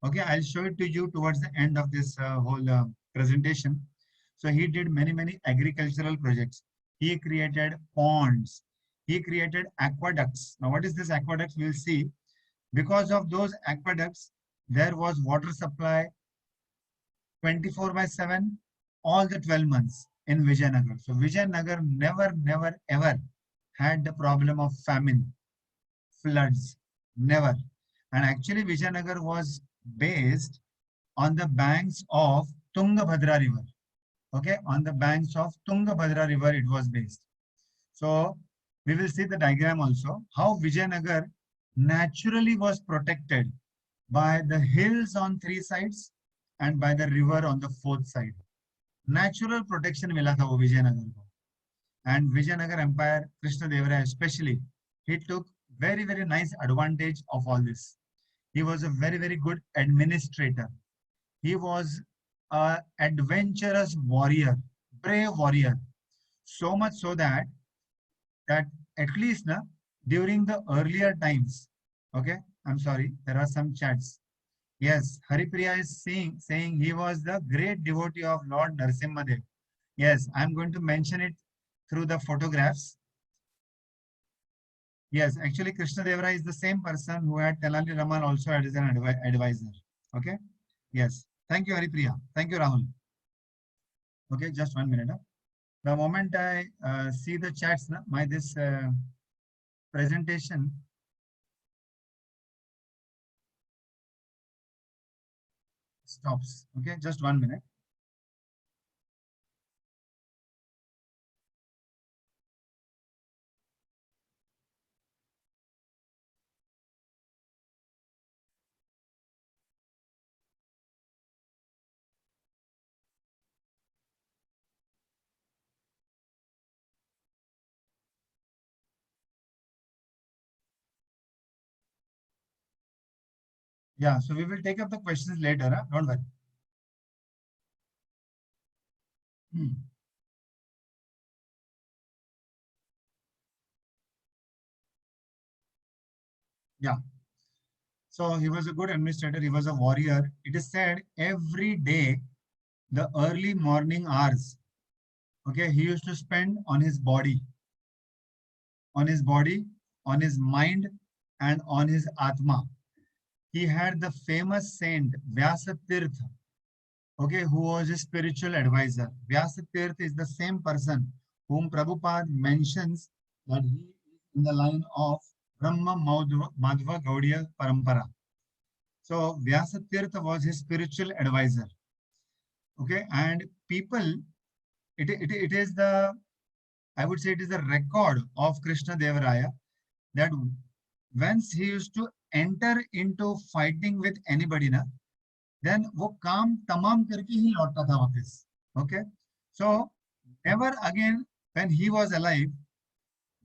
Okay, I'll show it to you towards the end of this whole presentation. So he did many, many agricultural projects. He created ponds. He created aqueducts. Now, what is this aqueducts? We'll see. Because of those aqueducts, there was water supply 24/7, all the 12 months in Vijayanagar. So Vijayanagar never, ever had the problem of famine, floods, never. And actually Vijayanagar was based on the banks of Tungabhadra river. Okay, on the banks of Tungabhadra river it was based. So we will see the diagram also, how Vijayanagar naturally was protected by the hills on three sides and by the river on the fourth side. Natural protection मिला था वो विजयनगर को. And Vijayanagar Empire, Krishna Devaraya especially, he took very nice advantage of all this. He was a very good administrator. He was an adventurous warrior, brave warrior. So much so that at least na, during the earlier times, okay, I'm sorry, there are some chats. Yes, Haripriya is saying he was the great devotee of Lord Narasimhadev. Yes, I'm going to mention it through the photographs. Yes, actually Krishna Devaraya is the same person who had Tenali Raman also as an advisor. Okay. Yes. Thank you, Haripriya. Thank you, Rahul. Okay, just 1 minute. Huh? The moment I see the chats, this presentation stops. Okay, just 1 minute. Yeah, so we will take up the questions later. Huh? Don't worry. Yeah. So he was a good administrator. He was a warrior. It is said every day, the early morning hours, okay, he used to spend on his body, on his mind, and on his atma. He had the famous saint Vyasatirtha, okay, who was his spiritual advisor. Vyasatirtha is the same person whom Prabhupada mentions that he is in the line of Brahma Madhva Gaudiya Parampara. So Vyasatirtha was his spiritual advisor. Okay, and people, it is the, I would say it is the record of Krishna Devaraya that once he used to enter into fighting with anybody na, then वो काम तमाम करके ही लौटता था वापस. Okay, so never again when he was alive,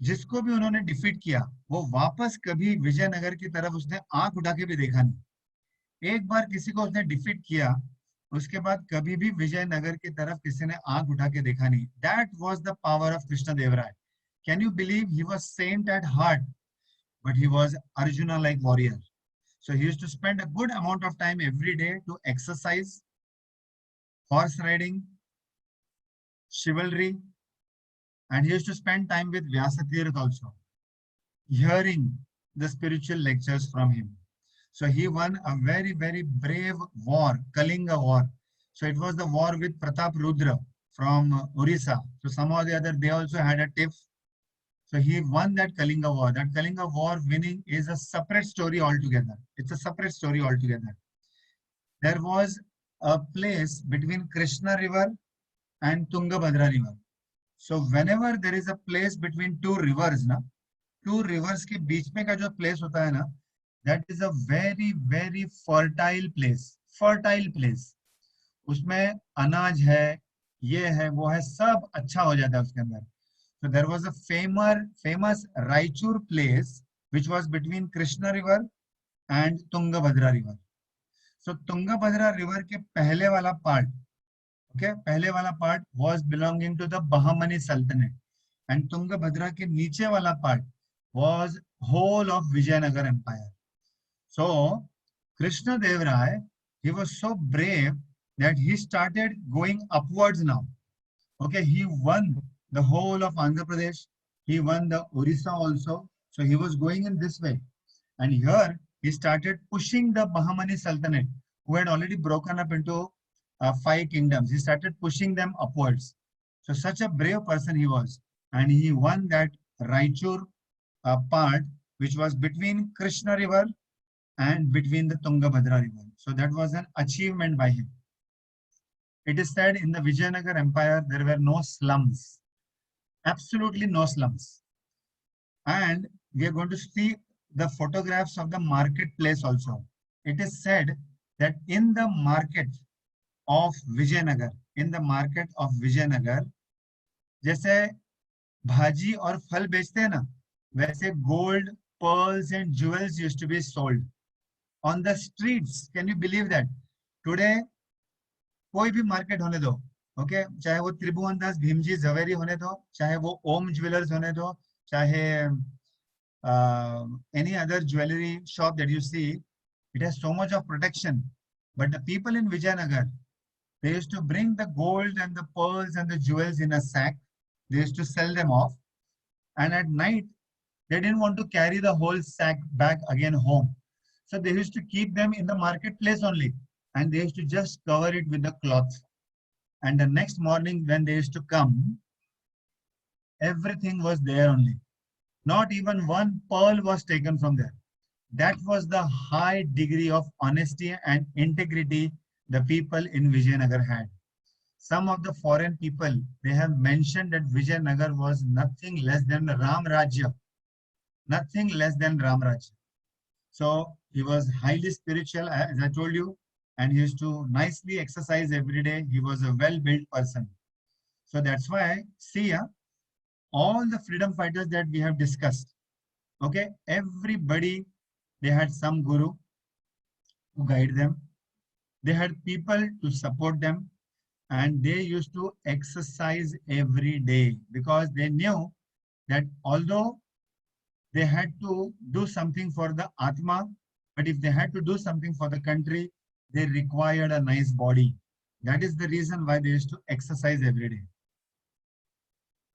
जिसको भी उन्होंने डिफीट किया वो वापस कभी विजयनगर की तरफ उसने आंख उठा के भी देखा नहीं. एक बार किसी को उसने डिफीट किया, उसके बाद कभी भी विजयनगर की तरफ किसी ने आंख उठा के देखा नहीं. That was the power of Krishna Devaraya. Can you believe he was saint at heart, but he was Arjuna-like warrior. So he used to spend a good amount of time every day to exercise, horse riding, chivalry, and he used to spend time with Vyasatirtha also, hearing the spiritual lectures from him. So he won a very brave war, Kalinga war. So it was the war with Pratap Rudra from Orissa. So somehow or the other, they also had a tiff. So he won that Kalinga war. That Kalinga war winning is a separate story altogether. It's a separate story altogether. There was a place between Krishna river and Tungabhadra river. So whenever there is a place between two rivers, na, two rivers के बीच में का जो place होता है ना, that is a very fertile place. Fertile place. उसमें अनाज है, ये है, वो है, सब अच्छा हो जाता है उसके अंदर. So there was a famous Raichur place which was between Krishna river and Tungabhadra river. So Tungabhadra river के पहले वाला part, okay, पहले वाला part was belonging to the Bahmani Sultanate, and Tungabhadra के नीचे वाला part was whole of Vijayanagar Empire. So Krishna Dev Rai, he was so brave that he started going upwards now. Okay, he won the whole of Andhra Pradesh. He won the Orissa also. So he was going in this way. And here he started pushing the Bahmani Sultanate, who had already broken up into 5 kingdoms. He started pushing them upwards. So such a brave person he was. And he won that Raichur part, which was between Krishna River and between the Tungabhadra River. So that was an achievement by him. It is said in the Vijayanagar Empire there were no slums, absolutely no slums. And we are going to see the photographs of the marketplace also. It is said that in the market of Vijayanagar, जैसे भाजी और फल बेचते हैं ना, वैसे gold, pearls and jewels used to be sold on the streets. Can you believe that? Today, कोई भी मार्केट होने दो, ओके, चाहे वो त्रिभुवन दास भीमजी जवेरी होने दो, चाहे वो ओम ज्वेलर्स होने दो, चाहे any other jewelry shop that you see, it has so much of protection. But the people in Vijayanagar, they used to bring the gold and the pearls and the jewels in a sack. They used to sell them off. And at night, they didn't want to carry the whole sack back again home. So they used to keep them in the marketplace only. And they used to just cover it with the cloth. And the next morning when they used to come, everything was there only. Not even one pearl was taken from there. That was the high degree of honesty and integrity the people in Vijayanagar had. Some of the foreign people, they have mentioned that Vijayanagar was nothing less than Ram Rajya. Nothing less than Ram Rajya. So he was highly spiritual, as I told you, and he used to nicely exercise every day. He was a well-built person. So that's why, see, all the freedom fighters that we have discussed, okay, everybody, they had some guru to guide them. They had people to support them, and they used to exercise every day because they knew that although they had to do something for the Atma, but if they had to do something for the country, they required a nice body. That is the reason why they used to exercise every day.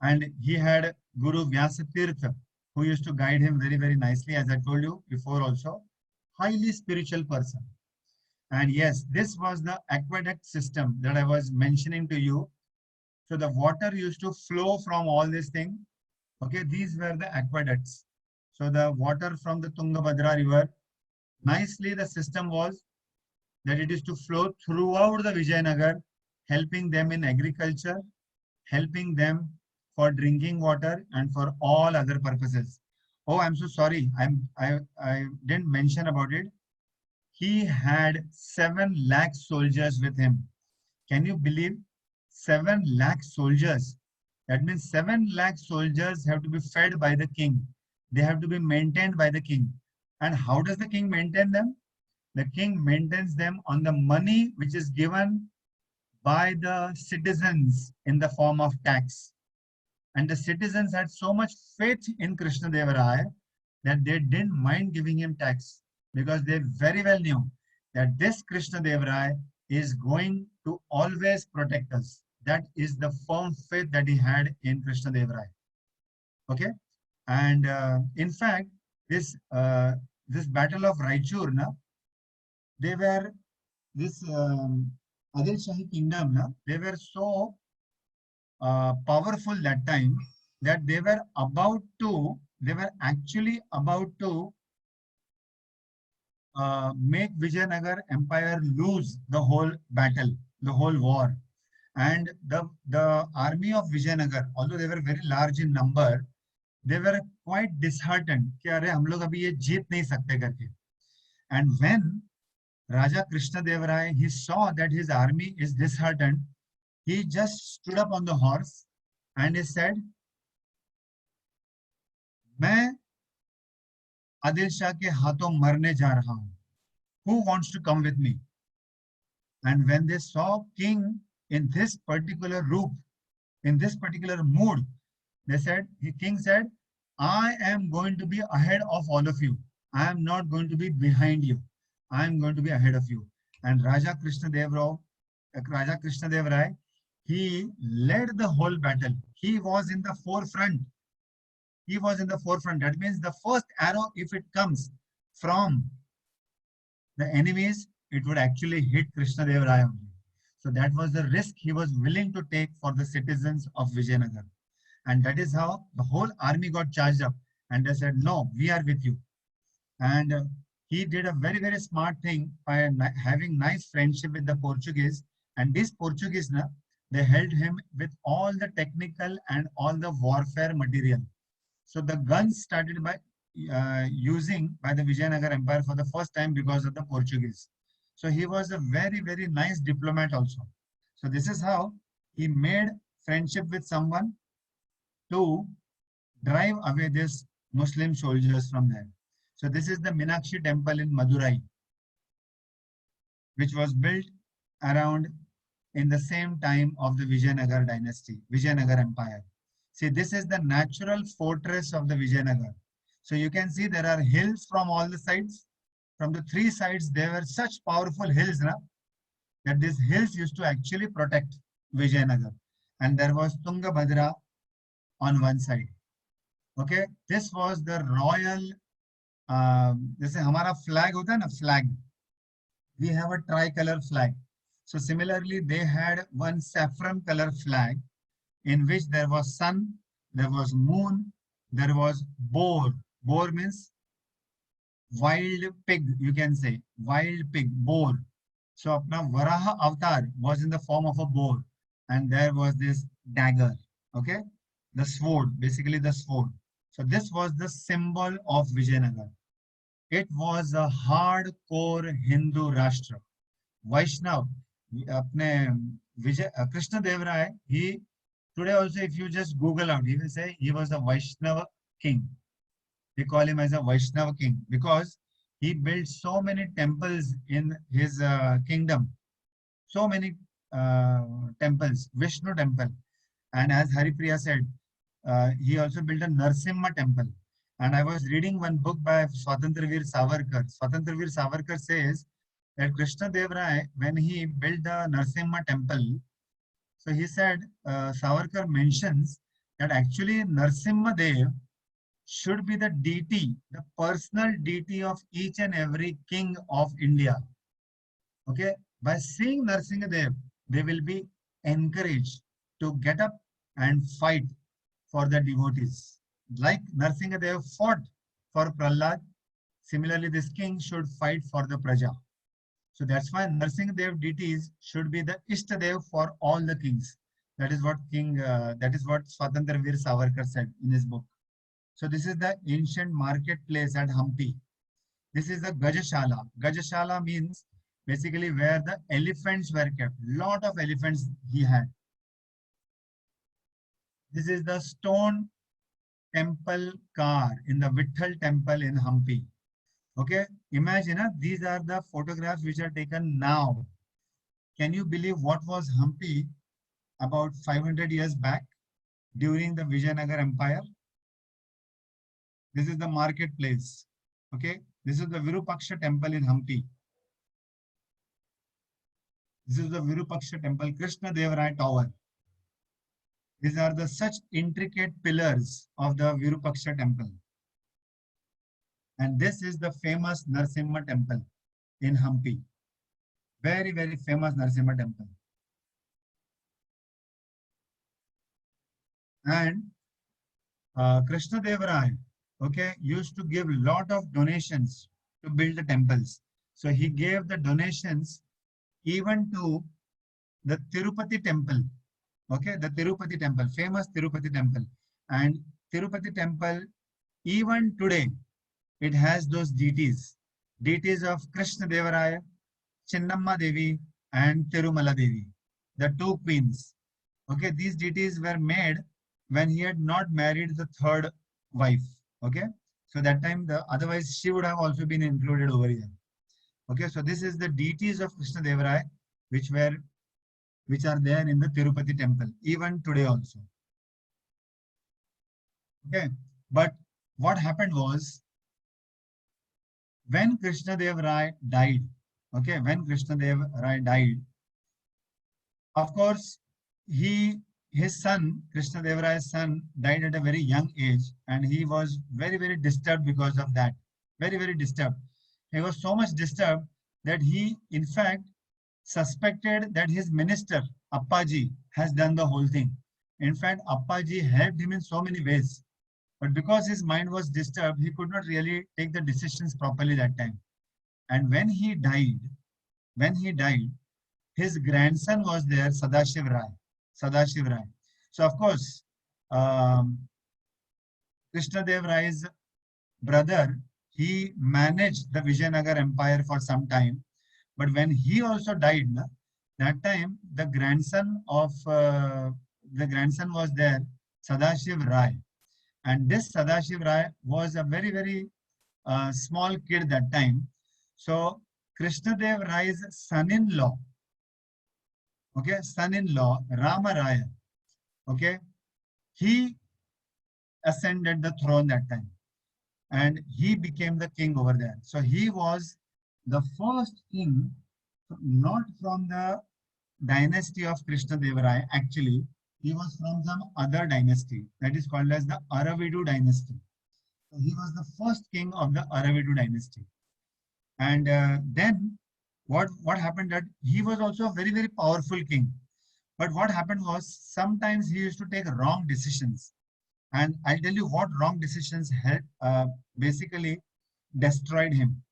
And he had Guru Vyasatirtha, who used to guide him very, very nicely, as I told you before also. Highly spiritual person. And yes, this was the aqueduct system that I was mentioning to you. So the water used to flow from all this thing. Okay, these were the aqueducts. So the water from the Tungabhadra River, nicely the system was that it is to flow throughout the Vijayanagar, helping them in agriculture, helping them for drinking water and for all other purposes. Oh, I'm so sorry. I didn't mention about it. He had 7 lakh soldiers with him. Can you believe 7 lakh soldiers? That means 7 lakh soldiers have to be fed by the king. They have to be maintained by the king. And how does the king maintain them? The king maintains them on the money which is given by the citizens in the form of tax. And the citizens had so much faith in Krishna Deva Raya that they didn't mind giving him tax because they very well knew that this Krishna Deva Raya is going to always protect us. That is the firm faith that he had in Krishna Deva Raya. Okay, and in fact, this battle of Raichur, they were this Adil Shahi kingdom, they were so powerful that time that they were actually about to make Vijayanagar Empire lose the whole battle, the whole war. And the army of Vijayanagar, although they were very large in number, they were quite disheartened कि अरे हम लोग अभी ये जीत नहीं सकते करके. And when Raja Krishna Deva Raya, he saw that his army is disheartened, he just stood up on the horse and he said, मैं आदिल शाह के हाथों मरने जा रहा हूं. Who wants to come with me? And when they saw king in this particular roop, in this particular mood, they said, the king said, I am going to be ahead of all of you. I am not going to be behind you. I am going to be ahead of you. And Raja Krishna Deva Rai, he led the whole battle. He was in the forefront. He was in the forefront. That means the first arrow, if it comes from the enemies, it would actually hit Krishna Deva Raya only. So that was the risk he was willing to take for the citizens of Vijayanagar. And that is how the whole army got charged up. And they said, no, we are with you. And he did a very, very smart thing by having nice friendship with the Portuguese. And these Portuguese, they helped him with all the technical and all the warfare material. So the guns started by using by the Vijayanagar Empire for the first time because of the Portuguese. So he was a very, very nice diplomat also. So this is how he made friendship with someone to drive away these Muslim soldiers from there. So this is the Meenakshi temple in Madurai, which was built around in the same time of the Vijayanagar dynasty, Vijayanagar Empire. See, this is the natural fortress of the Vijayanagar. So you can see there are hills from all the sides. From the three sides, there were such powerful hills that these hills used to actually protect Vijayanagar. And there was Tungabhadra on one side. Okay, this was the royal, जैसे हमारा flag होता है ना, flag. We have a tricolor flag. So similarly, they had one saffron color flag in which there was sun, there was moon, there was boar. Boar means wild pig, you can say, wild pig, boar. So apna Varaha avatar was in the form of a boar, and there was this dagger, okay? The sword, basically the sword. So this was the symbol of Vijayanagar. It was a hardcore Hindu Rashtra. Vaishnav, apne Krishna Deva Raya, he today also if you just Google out, he will say he was a Vaishnava king. They call him as a Vaishnava king because he built so many temples in his kingdom. So many temples, Vishnu temple. And as Haripriya said, he also built a Narsimha temple. And I was reading one book by Swatantraveer Savarkar. Swatantraveer Savarkar says that Krishna Deva Raya, when he built the Narsimha temple, so he said, Savarkar mentions that actually Narsimha Dev should be the deity, the personal deity of each and every king of India. Okay, by seeing Narsimha Dev, they will be encouraged to get up and fight for the devotees. Like Narsimha Dev fought for Prahlad, similarly this king should fight for the Praja. So that's why Narsimha Dev deities should be the Ishtadev for all the kings. That is what Swatantraveer Savarkar said in his book. So this is the ancient marketplace at Hampi. This is the Gajashala. Gajashala means basically where the elephants were kept. Lot of elephants he had. This is the stone temple car in the Vitthal temple in Hampi. Okay, imagine these are the photographs which are taken now. Can you believe what was Hampi about 500 years back during the Vijayanagar Empire? This is the marketplace. Okay, this is the Virupaksha temple in Hampi. This is the Virupaksha temple, Krishna Deva Raya tower. These are the such intricate pillars of the Virupaksha temple. And this is the famous Narsimha temple in Hampi. Very, very famous Narsimha temple. And Krishna Deva Raya, okay, used to give lot of donations to build the temples. So he gave the donations even to the Tirupati temple. Okay, the Tirupati temple, famous Tirupati temple. And Tirupati temple, even today, it has those deities. Deities of Krishna Deva Raya, Chinnamma Devi, and Tirumala Devi, the two queens. Okay, these deities were made when he had not married the third wife. Okay, so that time, otherwise she would have also been included over here. Okay, so this is the deities of Krishna Deva Raya, which are there in the Tirupati temple, even today also. Okay, but what happened was, when Krishna Deva Raya died, okay, when Krishna Deva Raya died, of course, his son, Krishna Deva Raya's son, died at a very young age, and he was very, very disturbed because of that. Very, very disturbed. He was so much disturbed that he, in fact, suspected that his minister, Appaji, has done the whole thing. In fact, Appaji helped him in so many ways. But because his mind was disturbed, he could not really take the decisions properly that time. And when he died, his grandson was there, Sadashiv Rai. Sadashiv Rai. So of course, Krishnadev Rai's brother, he managed the Vijayanagar Empire for some time. But when he also died, na, that time the grandson was there, Sadashiv Rai. And this Sadashiv Rai was a very, very small kid that time. So Krishnadev Rai's son-in-law, okay, son-in-law, Rama Raya, okay, he ascended the throne that time and he became the king over there. So he was the first king, not from the dynasty of Krishnadev Raya. Actually, he was from some other dynasty that is called as the Aravidu dynasty. So he was the first king of the Aravidu dynasty. And then what happened that he was also a very, very powerful king. But what happened was sometimes he used to take wrong decisions. And I'll tell you what wrong decisions had basically destroyed him.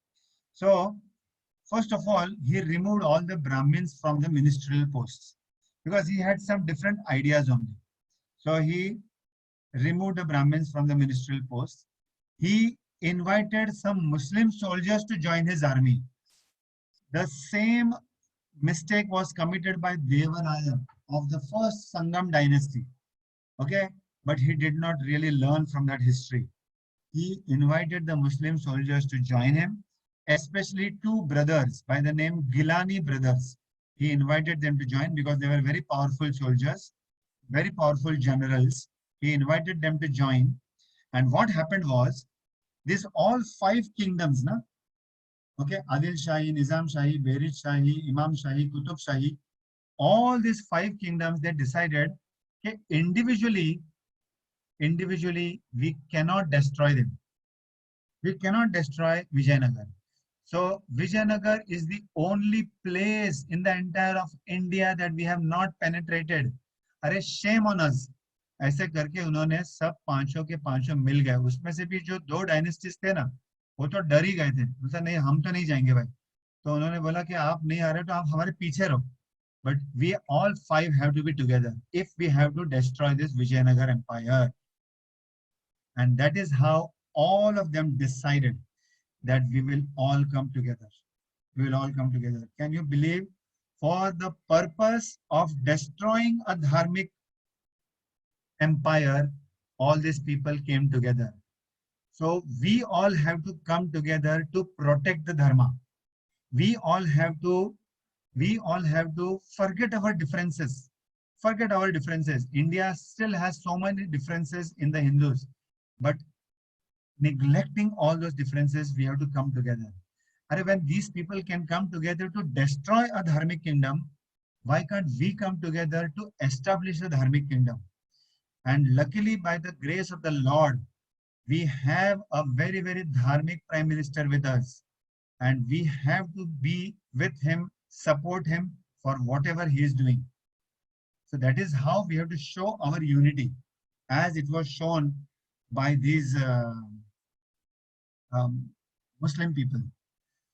So first of all, he removed all the Brahmins from the ministerial posts because he had some different ideas only. So he removed the Brahmins from the ministerial posts. He invited some Muslim soldiers to join his army. The same mistake was committed by Devaraya of the first Sangam dynasty. Okay, but he did not really learn from that history. He invited the Muslim soldiers to join him, especially two brothers by the name Gilani brothers. He invited them to join because they were very powerful soldiers, very powerful generals. He invited them to join. And what happened was, these all five kingdoms, na? Okay, Adil Shahi, Nizam Shahi, Berid Shahi, Imam Shahi, Qutub Shahi, all these five kingdoms, they decided that individually, we cannot destroy them. We cannot destroy Vijayanagar. So Vijayanagar is the only place in the entire of India that we have not penetrated. अरे shame on us. ऐसे करके उन्होंने सब पांचों के पांचों मिल गए. उसमें से भी जो दो डायनेस्टीज थे ना, वो तो डर ही गए थे. बोला नहीं, हम तो नहीं जाएंगे भाई. तो उन्होंने बोला कि आप नहीं आ रहे तो आप हमारे पीछे रहो. But we all five have to be together if we have to destroy this Vijayanagar empire. And that is how all of them decided that we will all come together. We will all come together. Can you believe? For the purpose of destroying a dharmic empire, all these people came together. So we all have to come together to protect the dharma. We all have to forget our differences. Forget our differences. India still has so many differences in the Hindus, but neglecting all those differences, we have to come together. And when these people can come together to destroy a dharmic kingdom, why can't we come together to establish a dharmic kingdom? And luckily, by the grace of the Lord, we have a very, very dharmic prime minister with us. And we have to be with him, support him for whatever he is doing. So that is how we have to show our unity, as it was shown by these Muslim people.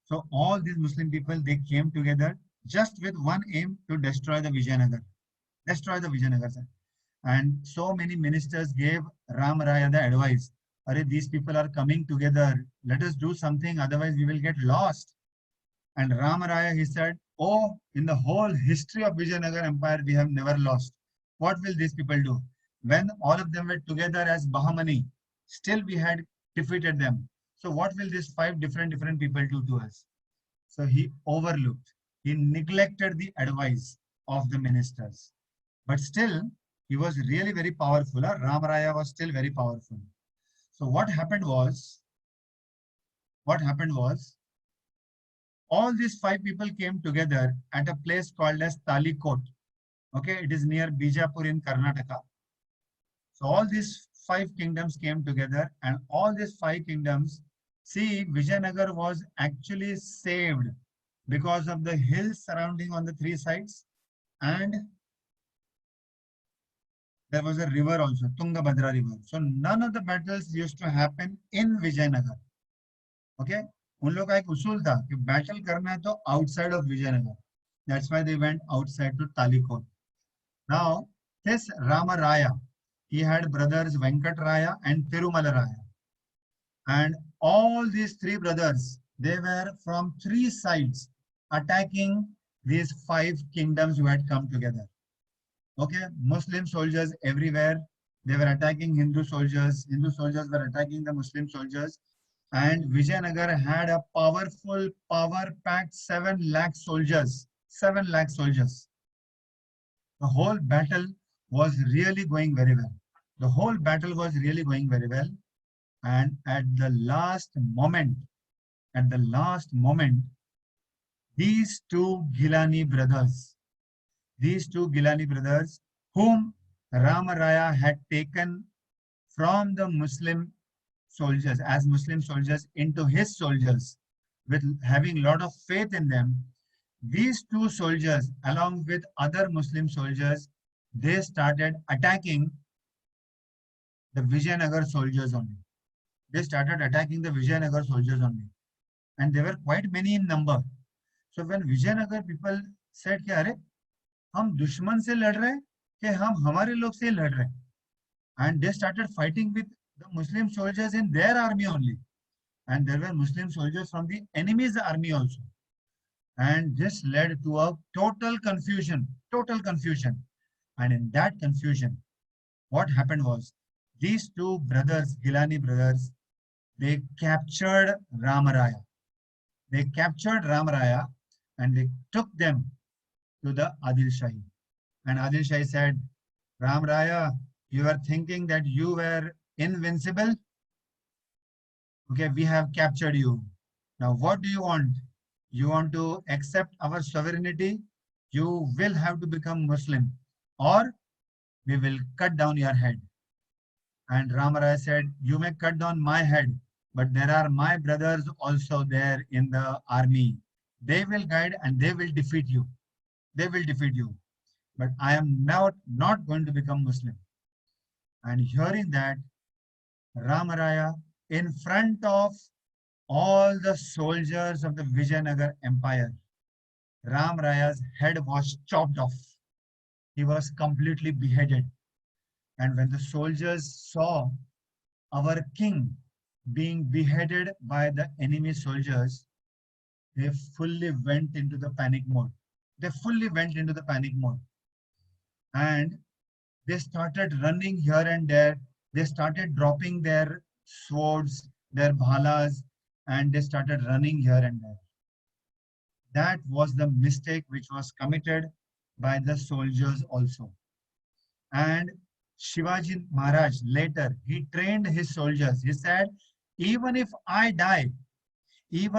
So all these Muslim people, they came together just with one aim to destroy the Vijayanagar. Destroy the Vijayanagar. And so many ministers gave Ram Raya the advice, "Arey, these people are coming together. Let us do something, otherwise we will get lost." And Ram Raya, he said, "Oh, in the whole history of Vijayanagar Empire, we have never lost. What will these people do? When all of them were together as Bahmani, still we had defeated them. So what will these five different people do to us?" So he overlooked, he neglected the advice of the ministers. But still, he was really very powerful. Ram Raya was still very powerful. So what happened was, all these five people came together at a place called as Talikot. Okay, it is near Bijapur in Karnataka. So all these five kingdoms came together, and all these five kingdoms, see, Vijayanagar was actually saved because of the hills surrounding on the three sides and There was a river also, Tungabhadra river. So none of the battles used to happen in Vijayanagar. Okay? उन लोग का एक उसूल था कि battle करना है तो outside of Vijayanagar. That's why they went outside to Talikot. Now, this Ramaraya, he had brothers Venkatraya and Tirumala Raya. And all these three brothers, they were from three sides attacking these five kingdoms who had come together. Okay, Muslim soldiers everywhere. They were attacking Hindu soldiers. Hindu soldiers were attacking the Muslim soldiers. And Vijayanagar had a powerful, power-packed 7 lakh soldiers. 7 lakh soldiers. The whole battle was really going very well. The whole battle was really going very well. And at the last moment, these two Gilani brothers, whom Ramaraya had taken from the Muslim soldiers, as Muslim soldiers, into his soldiers, with having a lot of faith in them, these two soldiers, along with other Muslim soldiers, they started attacking the Vijayanagar soldiers only. They started attacking the Vijayanagar soldiers only. And they were quite many in number. So when Vijayanagar people said कि अरे हम दुश्मन से लड़ रहे हैं कि हम हमारे लोग से लड़ रहे हैं, and they started fighting with the Muslim soldiers in their army only, and there were Muslim soldiers from the enemy's army also, and this led to a total confusion. And in that confusion, what happened was these two brothers, Gilani brothers, they captured Ramaraya. And they took them to the Adil Shahi. And Adil Shahi said, Ramaraya, you were thinking that you were invincible? Okay, we have captured you. Now, what do you want? You want to accept our sovereignty? You will have to become Muslim, or we will cut down your head. And Ramaraya said, you may cut down my head, but there are my brothers also there in the army. They will guide and they will defeat you. But I am not going to become Muslim. And hearing that, Ramaraya, in front of all the soldiers of the Vijayanagar Empire, Ramaraya's head was chopped off. He was completely beheaded. And when the soldiers saw our king being beheaded by the enemy soldiers, they fully went into the panic mode. And they started running here and there. They started dropping their swords, their bhalas, and they started running here and there. That was the mistake which was committed by the soldiers also. And Shivaji Maharaj later, he trained his soldiers. He said, even if I die in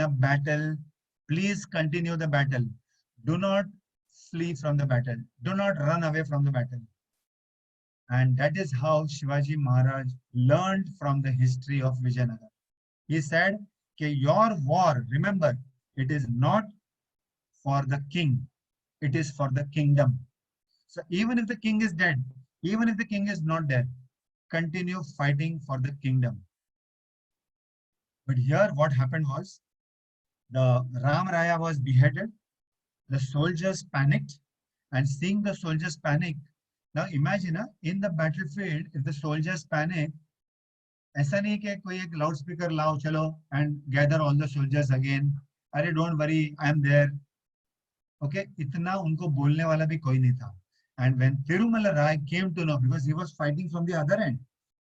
a battle, please continue the battle. Do not flee from the battle. Do not run away from the battle. And that is how Shivaji Maharaj learned from the history of Vijayanagar. He said, your war, remember, it is not for the king, it is for the kingdom. So even if the king is dead, even if the king is not dead, continue fighting for the kingdom. But here what happened was, the Ramaraya was beheaded, the soldiers panicked, and seeing the soldiers panic, now imagine in the battlefield, if the soldiers panic, ऐसा नहीं कि कोई एक loud speaker लाओ चलो and gather all the soldiers again, अरे don't worry, I am there. Okay, इतना उनको बोलने वाला भी कोई नहीं था. And when Tirumala Rai came to know, because he was fighting from the other end,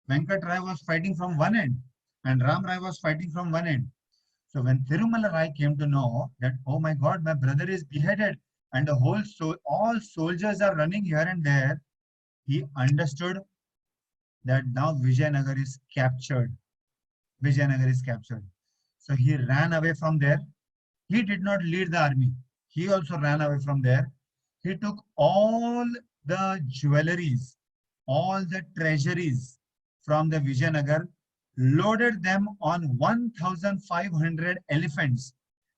Venkat Rai was fighting from one end, and Ram Rai was fighting from one end. So when Tirumala Rai came to know that, oh my God, my brother is beheaded, and all soldiers are running here and there, he understood that now Vijayanagar is captured. So he ran away from there. He did not lead the army. He also ran away from there. He took all the jewelries, all the treasuries from the Vijayanagar, loaded them on 1,500 elephants,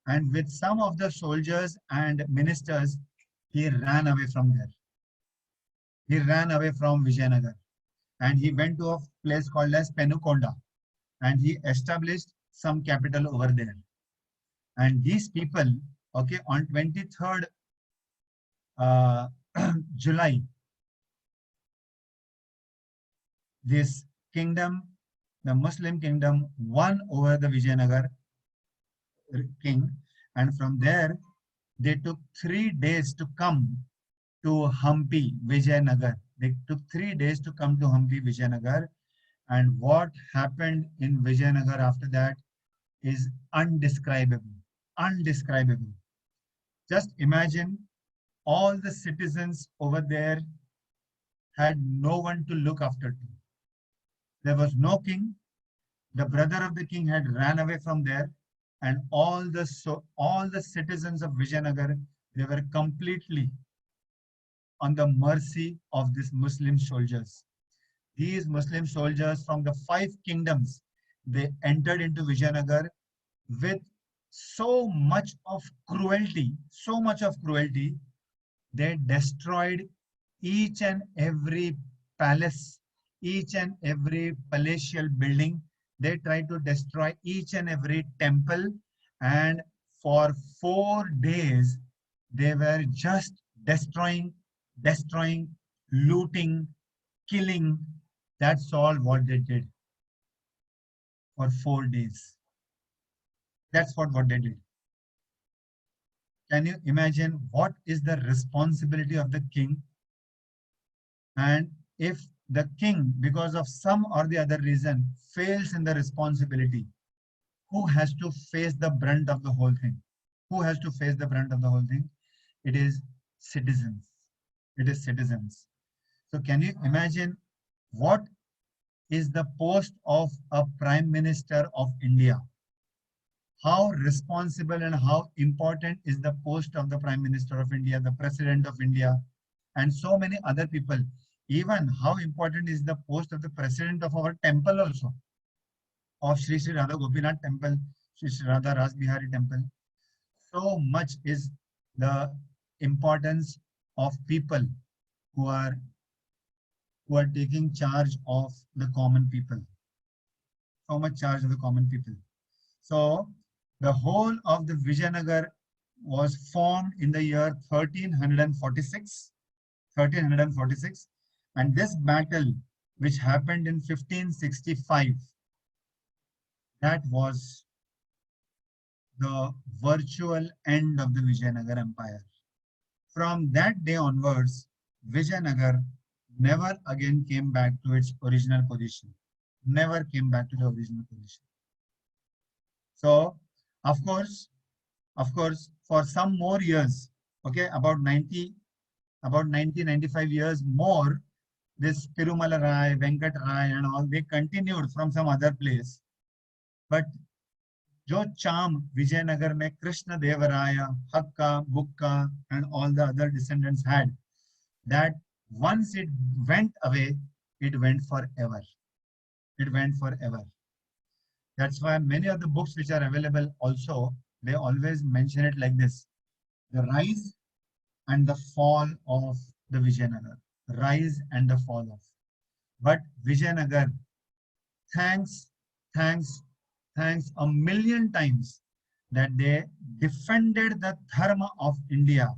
and with some of the soldiers and ministers, he ran away from there. He ran away from Vijayanagar and he went to a place called as Penukonda and he established some capital over there. And these people, okay, on 23rd uh, July, this kingdom, the Muslim kingdom, won over the Vijayanagar king, and from there they took 3 days to come to Hampi, Vijayanagar. They took 3 days to come to Hampi, Vijayanagar, and what happened in Vijayanagar after that is undescribable. Undescribable. Just imagine all the citizens over there had no one to look after to. There was no king. The brother of the king had ran away from there, and all the citizens of Vijayanagar, they were completely on the mercy of these Muslim soldiers. These Muslim soldiers from the 5 kingdoms, they entered into Vijayanagar with so much of cruelty, they destroyed each and every palace, each and every palatial building. They tried to destroy each and every temple, and for 4 days, they were just destroying, looting, killing. That's all what they did for 4 days. That's what they did. Can you imagine what is the responsibility of the king? And if the king, because of some or the other reason, fails in the responsibility, who has to face the brunt of the whole thing? Who has to face the brunt of the whole thing? It is citizens. It is citizens. So can you imagine what is the post of a Prime Minister of India? How responsible and how important is the post of the Prime Minister of India, the President of India, and so many other people. Even how important is the post of the President of our temple also, of Sri Sri Radha Gopinath temple, Sri Sri Radha Ras Bihari temple. So much is the importance of people who are taking charge of the common people. So much charge of the common people. So the whole of the Vijayanagar was formed in the year 1346. And this battle, which happened in 1565, that was the virtual end of the Vijayanagar Empire. From that day onwards, Vijayanagar never again came back to its original position. Never came back to the original position. So, of course, for some more years, okay, about 95 years more, this Tirumala Rai, Venkat Rai and all, they continued from some other place. But jo charm Vijayanagar mein Krishna Devaraya, Hakka, Bukka and all the other descendants had, that once it went away, it went forever. It went forever. That's why many of the books which are available also, they always mention it like this: the rise and the fall of the Vijayanagar. Rise and the fall of. But Vijayanagar, thanks a million times that they defended the dharma of India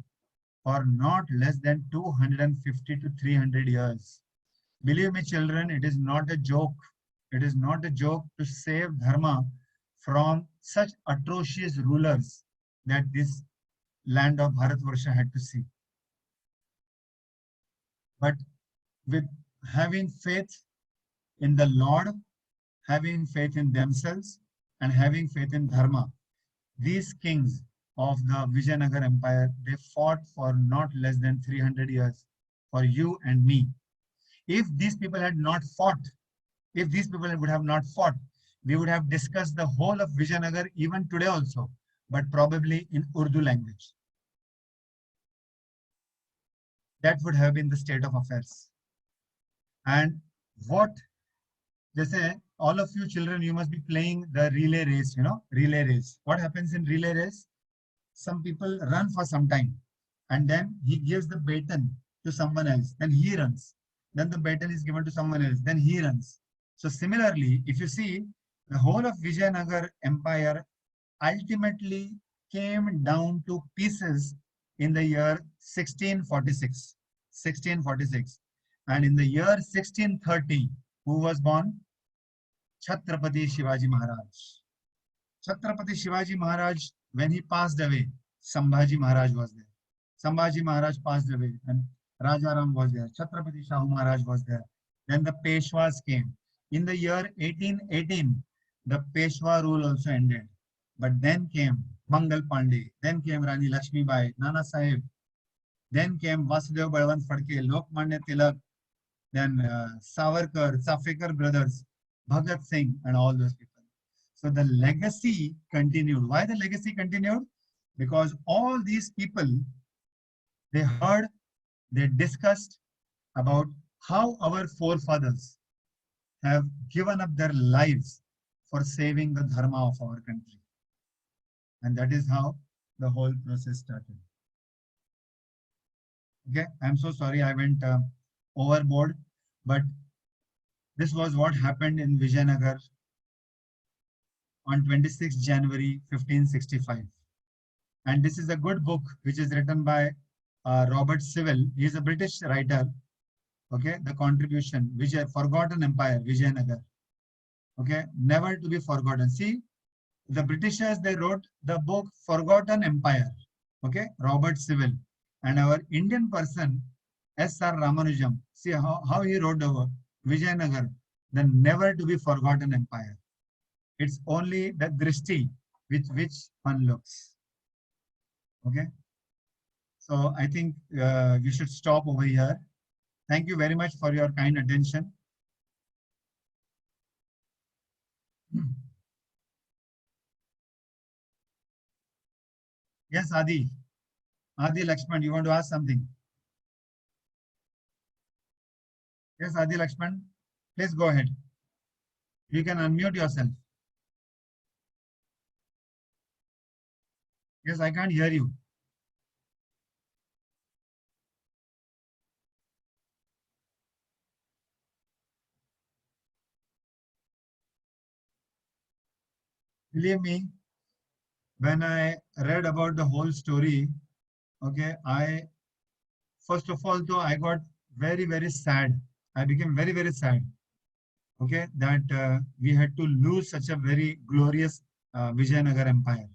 for not less than 250 to 300 years. Believe me, children, it is not a joke. It is not a joke to save dharma from such atrocious rulers that this land of Bharatvarsha had to see. But with having faith in the Lord, having faith in themselves, and having faith in dharma, these kings of the Vijayanagar Empire, they fought for not less than 300 years for you and me. If these people had not fought, we would have discussed the whole of Vijayanagar even today also, but probably in Urdu language. That would have been the state of affairs. And what they say, all of you children, you must be playing the relay race, relay race. What happens in relay race? Some people run for some time and then he gives the baton to someone else, then he runs. Then the baton is given to someone else, then he runs. So similarly, if you see, the whole of Vijayanagar Empire ultimately came down to pieces in the year 1646. 1646. And in the year 1630, who was born? Chhatrapati Shivaji Maharaj. Chhatrapati Shivaji Maharaj, when he passed away, Sambhaji Maharaj was there. Sambhaji Maharaj passed away and Rajaram was there. Chhatrapati Shahu Maharaj was there. Then the Peshwas came. In the year 1818, the Peshwa rule also ended. But then came Mangal Pandey, then came Rani Lakshmi Bai, Nana Sahib, then came Vasudev Balwant Phadke, Lokmanya Tilak, then Savarkar, Safekar brothers, Bhagat Singh, and all those people. So the legacy continued. Why the legacy continued? Because all these people, they heard, they discussed about how our forefathers have given up their lives for saving the dharma of our country. And that is how the whole process started. Okay, I'm so sorry I went overboard, but this was what happened in Vijayanagar on 26 January 1565. And this is a good book which is written by Robert Sewell. He is a British writer. Okay, the contribution, Forgotten Empire, Vijayanagar. Okay, never to be forgotten. See, the Britishers, they wrote the book Forgotten Empire. Okay, Robert Sewell. And our Indian person, S.R. Ramanujam, see how he wrote the book, Vijayanagar, the never to be forgotten empire. It's only the drishti with which one looks. Okay. So I think we should stop over here. Thank you very much for your kind attention. Yes, Adi. Adi Lakshman, you want to ask something? Yes, Adi Lakshman, please go ahead. You can unmute yourself. Yes, I can't hear you. Believe me, when I read about the whole story, okay, first of all, though, I got very, very sad. I became very, very sad. Okay, that we had to lose such a very glorious Vijayanagar empire.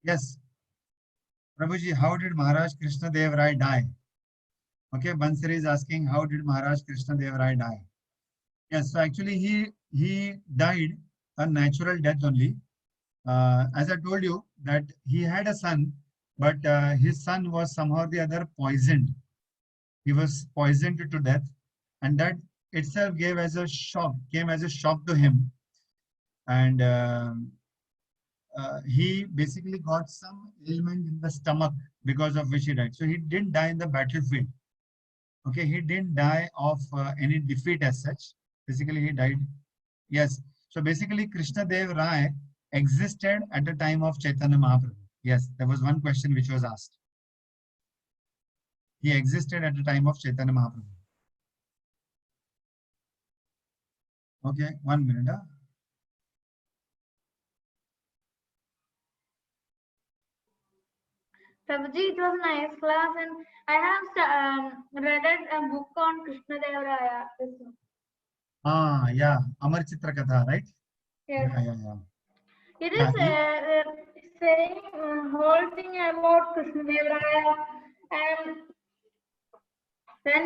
Yes, Prabhuji, how did Maharaj Krishna Dev Rai die? Okay, Bansari is asking, how did Maharaj Krishna Dev Rai die? Yes, so actually he died a natural death only. As I told you that he had a son, but his son was somehow or the other poisoned. He was poisoned to death, and that itself came as a shock to him. And he basically got some ailment in the stomach because of which he died. So he didn't die in the battlefield. Okay, he didn't die of any defeat as such. Basically, he died. Yes. So basically, Krishna Dev Rai existed at the time of Chaitanya Mahaprabhu. Yes, there was one question which was asked. He existed at the time of Chaitanya Mahaprabhu. Okay, 1 minute. Prabhuji, it was nice class, and I have read a book on Krishna Dev Raya. Yeah, Amar Chitra Katha, right? Yes. Yeah. It is saying whole thing about Krishna Dev Raya, and then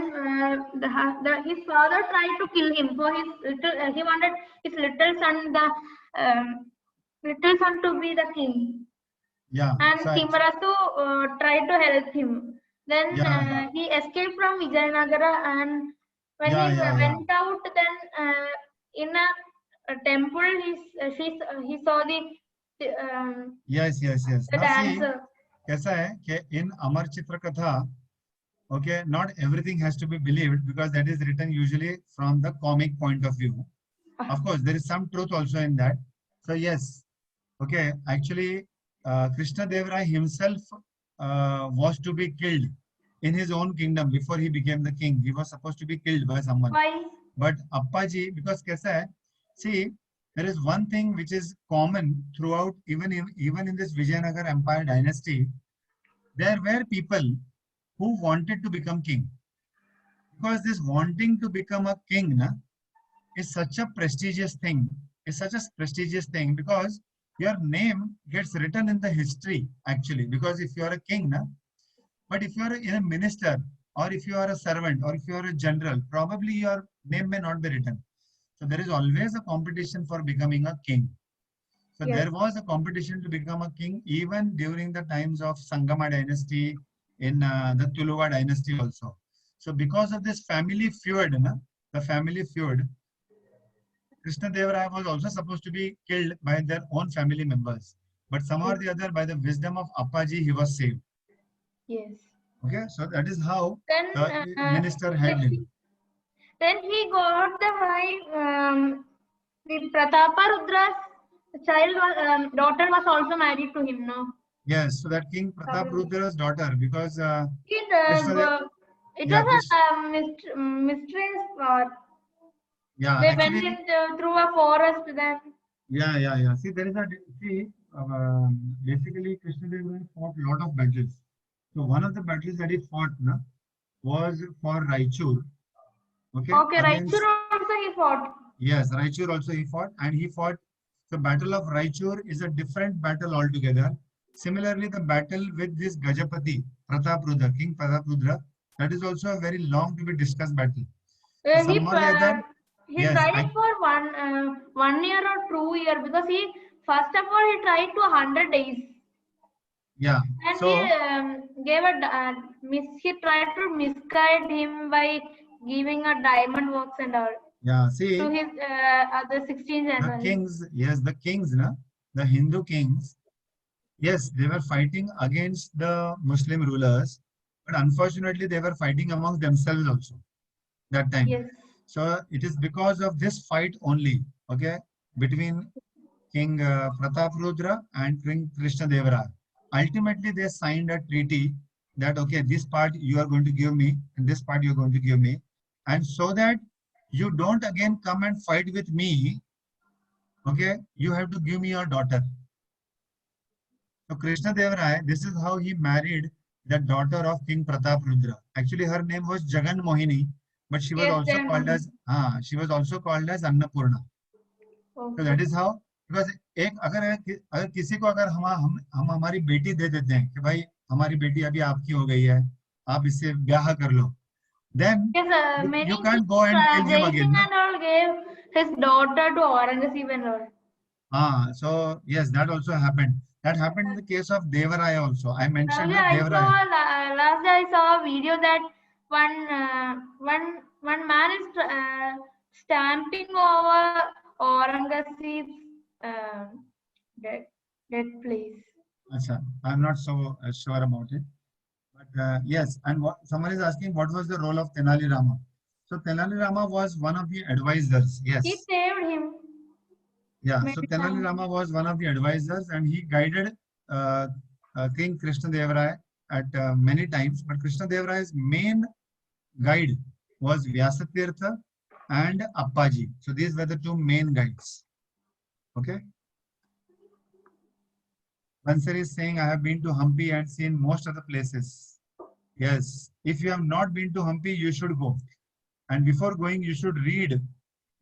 his father tried to kill him. So he wanted his little son to be the king. Yeah. And so Timarasu tried to help him. Then Yeah. he escaped from Vijayanagara, and when he went out, then in a temple, he saw the Yes. the Now see, dancer. kaisa hai कि in Amar Chitra Katha, okay, not everything has to be believed because that is written usually from the comic point of view. Of course, there is some truth also in that. So yes, okay, actually, Krishna Dev Rai himself was to be killed in his own kingdom before he became the king. He was supposed to be killed by someone. Why? But Appaji, because kaisa hai, see, there is one thing which is common throughout, even in this Vijayanagar Empire dynasty, there were people who wanted to become king. Because this wanting to become a king is such a prestigious thing. Because your name gets written in the history actually. Because if you are a king, but if you are a minister, or if you are a servant, or if you are a general, probably your name may not be written. So there is always a competition for becoming a king. So Yes. there was a competition to become a king even during the times of Sangama dynasty, in the Tuluva dynasty also. So because of this family feud, Krishna Deva Raya was also supposed to be killed by their own family members. But somehow or the other, by the wisdom of Appaji, he was saved. Yes. Okay, so that is how Then the minister had him. Then he got the wife. The Prataparudra's daughter was also married to him, no? Yes, so that King Prataparudra's daughter, because It was a mistress. yeah, They actually, went through a forest then. yeah. See, there is basically Krishna Deva Raya fought a lot of battles. So one of the battles that he fought was for Raichur. Okay. Raichur also he fought. Yes, Raichur also he fought, and he fought. The battle of Raichur is a different battle altogether. Similarly, the battle with this Gajapati, Prataprudra, King Prataprudra, that is also a very long to be discussed battle. So He tried for 1 year or 2 years, because he first of all he tried to 100 days. Yeah. And so he gave he tried to misguide him by giving a diamond works and all. Yeah. See. To his the 16th January. The kings, yes, the kings, the Hindu kings, yes, they were fighting against the Muslim rulers, but unfortunately they were fighting amongst themselves also that time. Yes. So it is because of this fight only, okay, between King Prataprudra and King Krishna Deva Raya. Ultimately, they signed a treaty that, okay, this part you are going to give me, and this part you are going to give me. And so that you don't again come and fight with me, okay, you have to give me your daughter. So Krishna Deva Raya, this is how he married the daughter of King Prataprudra. Actually, her name was Jagan Mohini, but she was also called as Annapurna. Okay. So that is how, because अगर किसी को अगर हम हमारी बेटी दे देते हैं कि भाई हमारी बेटी अभी आपकी हो गई है, आप इससे ब्याह कर लो, then yes, you can't go and kill him again. And all gave his daughter to Aurangzeb and all. So yes, that also happened. That happened in the case of Deva Raya also. I mentioned Deva Raya. Last day I saw a video that one man is stamping over Aurangzeb's dead place. Achha, I'm not so sure about it. But yes, and someone is asking what was the role of Tenali Rama. So Tenali Rama was one of the advisors. Yes. He saved him. Yeah, so Tenali Rama was one of the advisors, and he guided King Krishna Deva Raya at many times. But Krishna Deva Raya's main guide was Vyasatirtha and Appaji. So these were the two main guides. Okay. Bansari is saying, I have been to Hampi and seen most of the places. Yes, if you have not been to Hampi, you should go. And before going, you should read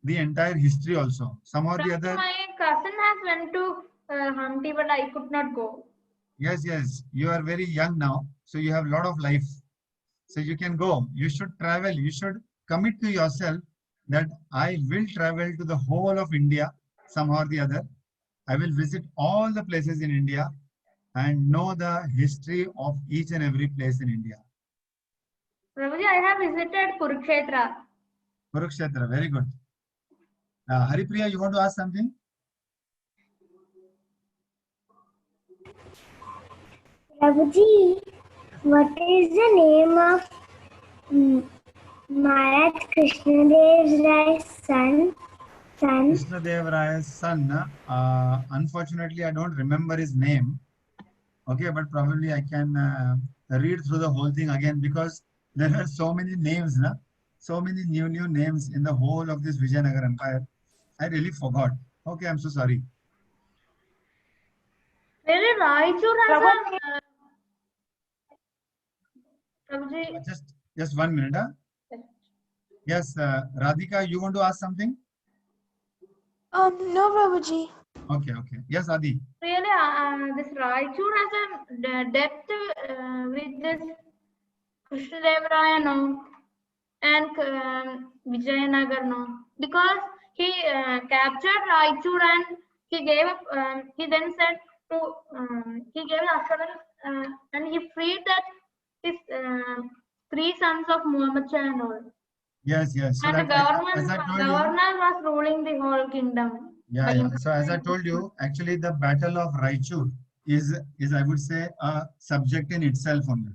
the entire history also. Some or the other. My cousin has went to Hampi, but I could not go. Yes, you are very young now, so you have a lot of life. So you can go. You should travel. You should commit to yourself that I will travel to the whole of India somehow or the other. I will visit all the places in India and know the history of each and every place in India. Prabhuji, I have visited Kurukshetra. Kurukshetra, very good. Haripriya, you want to ask something? Prabhuji, what is the name of Maharaj Krishnadev Rai's son? Krishna Deva Raya's son, unfortunately, I don't remember his name. Okay, but probably I can read through the whole thing again because there are so many names, na? So many new names in the whole of this Vijayanagar Empire. I really forgot. Okay, I'm so sorry. Really, Raichur has a Prabhuji, Just 1 minute. Huh? Yes, Radhika, you want to ask something? No, Prabhuji. Okay. Yes, Adi. really, this Raichur has a depth with this Krishnadevaraya no and Vijayanagar no, because he captured Raichur and he gave up. He then said to he gave assurance and he freed that his 3 sons of Muhammad Shah and all. Yes. So And the that, as I told you, governor was ruling the whole kingdom. yeah. So as I told you, actually the Battle of Raichur is I would say a subject in itself only.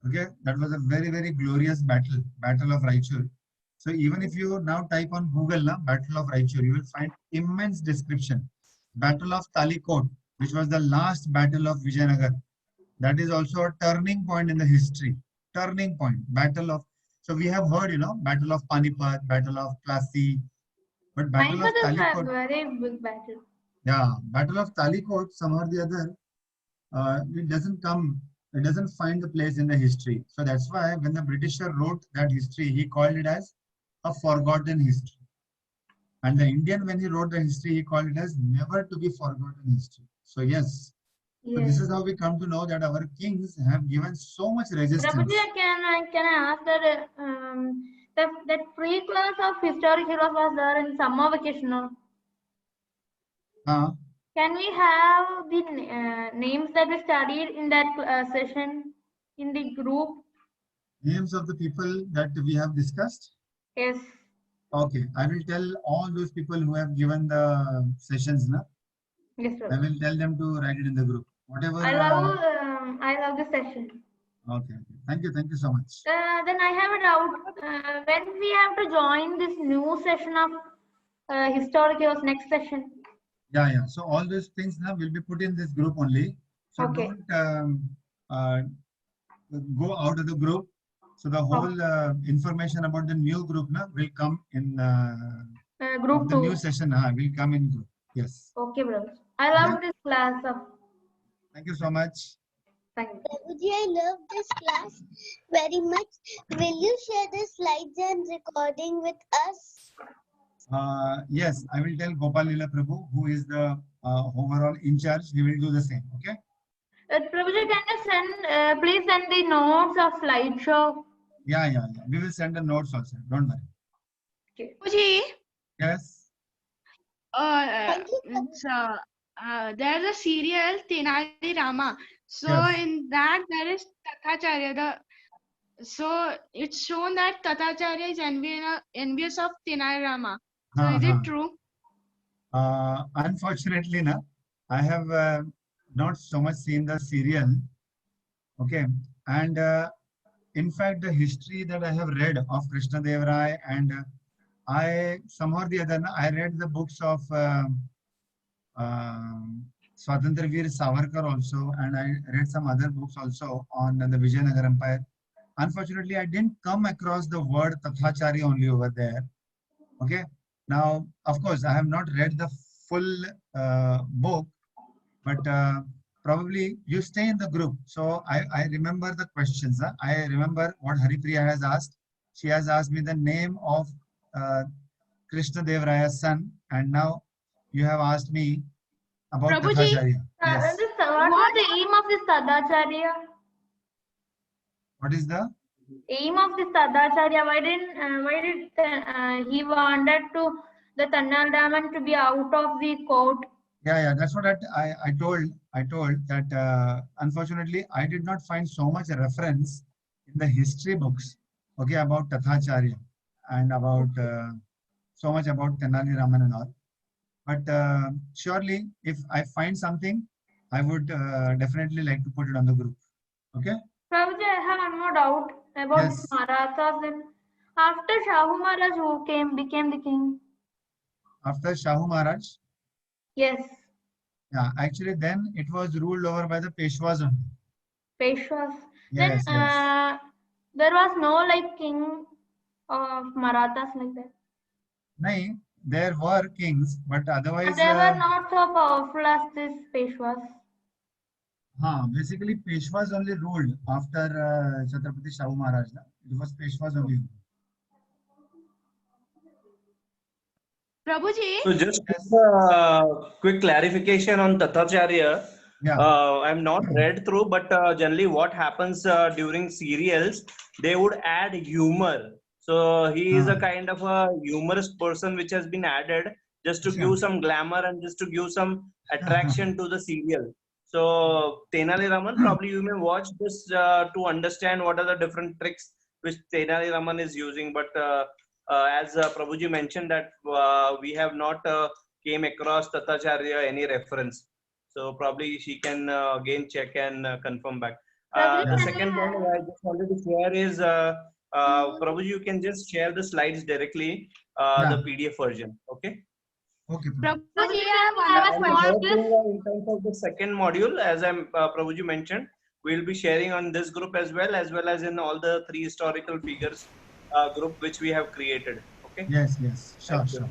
Okay, that was a very glorious battle of Raichur. So even if you now type on Google Battle of Raichur, you will find immense description. Battle of Talikot, which was the last battle of Vijayanagar. That is also a turning point in the history. Turning point, battle of. So we have heard, Battle of Panipat, Battle of Plassey, but Battle of Panipat is a Talikot, very big battle. yeah, Battle of Talikot, somehow or the other, it doesn't find a place in the history. So that's why when the Britisher wrote that history, he called it as a forgotten history. And the Indian, when he wrote the history, he called it as never to be forgotten history. So yes, so this is how we come to know that our kings have given so much resistance. Prabhuji, can I ask that that free class of historic heroes was there in summer vacation? No? Can we have the names that we studied in that session in the group? Names of the people that we have discussed? Yes. Okay, I will tell all those people who have given the sessions. Yes, sir. I will tell them to write it in the group. Whatever. I love the session. Okay. Thank you so much. Then I have a doubt. When we have to join this new session of historic heroes next session? Yeah. So all those things now will be put in this group only. So Okay. don't go out of the group. So the whole information about the new group now will come in group the 2. new session. Will come in group. Yes. Okay, brother. I love this class. Thank you so much. Thank you. Prabhuji, I love this class very much. Will you share the slides and recording with us? Yes, I will tell Gopal Lila Prabhu, who is the overall in charge. He will do the same. Okay. Prabhuji, can you send, please send the notes of slideshow? Yeah. We will send the notes also. Don't worry. Okay. Prabhuji, Yes. There's a serial Tenali Rama. So Yes. in that there is Tathacharya. So it's shown that Tathacharya is envious of Tenali Rama. So is it true? Unfortunately, I have not so much seen the serial. Okay, and in fact, the history that I have read of Krishna Dev Rai, and I somehow or the other, I read the books of Swatantra Veer Savarkar also, and I read some other books also on the Vijayanagar Empire. Unfortunately, I didn't come across the word Tathacharya only over there. Okay. Now, of course, I have not read the full book, but probably you stay in the group. So I remember the questions. I remember what Haripriya has asked. She has asked me the name of Krishna Dev Raya's son, and now you have asked me about Prabhuji, Tathacharya. Yes. What was the aim of this Tadacharya? What is the Aim of this Tadacharya? Why did he wanted to the Tannal Raman to be out of the court? Yeah. That's what I told. I told that unfortunately I did not find so much reference in the history books. Okay, about Tathacharya and about so much about Tenali Raman and all. But surely, if I find something, I would definitely like to put it on the group. Okay. Prabhuji, I have one more doubt about Yes. this Marathas. Then after Shahu Maharaj, who became the king? After Shahu Maharaj, Yes. Yeah, actually then it was ruled over by the Peshwas only. Peshwas. Yes, Then yes. there was no like king of Marathas like that. Nahi, there were kings, but But otherwise, they were not so powerful as this Peshwas. basically Peshwas only ruled after Chhatrapati Shahu Maharaj. It was Peshwas only. Prabhuji, So just Yes. quick clarification on Tathacharya. Yeah. I'm not read through, but generally what happens during serials, they would add humor. So he is a kind of a humorous person which has been added just to Sure. give some glamour and just to give some attraction to the serial. So Tenali Raman, probably you may watch this to understand what are the different tricks which Tenali Raman is using. But as Prabhuji mentioned that we have not came across Tathacharya any reference. So probably she can again check and confirm back. Prabhuji, The Yeah. can second point I just wanted to share is Prabhuji, you can just share the slides directly, Yeah. the PDF version. Okay. Okay. Prabhuji, Prabhuji, I can we have have one a And the question. small third quiz? thing in terms of the second module, as Prabhuji mentioned, we'll be sharing on this group as well as in all the three historical figures group which we have created. Okay. Yes, yes. Sure, Thank you.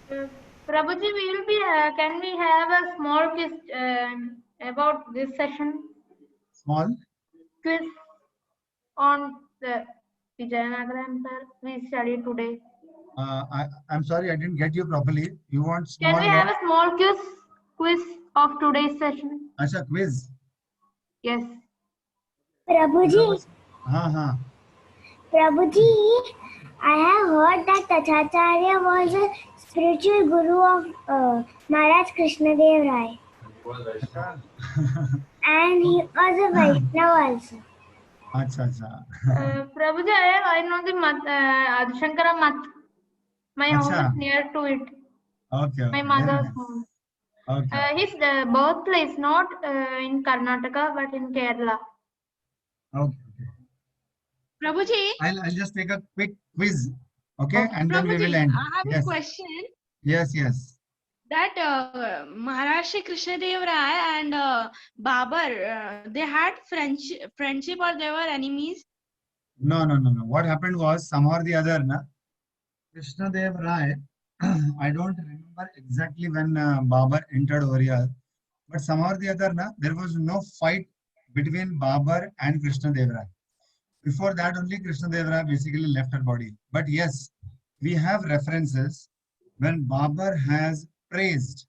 sure. Prabhuji, we will be. Can we have a small quiz about this session? Small. Quiz on the Vijayanagara Empire we studied today. I'm sorry, I didn't get you properly. You want Can small we have what? a small quiz of today's session? Acha, quiz. Yes. Prabhuji, हाँ. Prabhuji, I have heard that Tacharya was a spiritual guru of Maharaj Krishnadev Rai, अच्छा. and he was a Vaishnava also. अच्छा. Prabhuji, I know the Adishankara Math. My home Acha. is near to it. Okay, My okay. Very mother's nice. home. Okay. His birthplace not in Karnataka but in Kerala. Okay. Prabhuji, I'll just take a quick quiz. Okay, Okay. and then we will Prabhuji, end. I have a Yes. question. Yes. That Maharaja Krishnadev Rai and Babar, they had friendship or they were enemies? No. What happened was somehow or the other, na, Krishna Dev Rai, I don't remember exactly when Babar entered over here, but somehow or the other, na, there was no fight between Babar and Krishna Dev Rai. Before that, only Krishna Dev Rai basically left her body. But yes, we have references when Babar has praised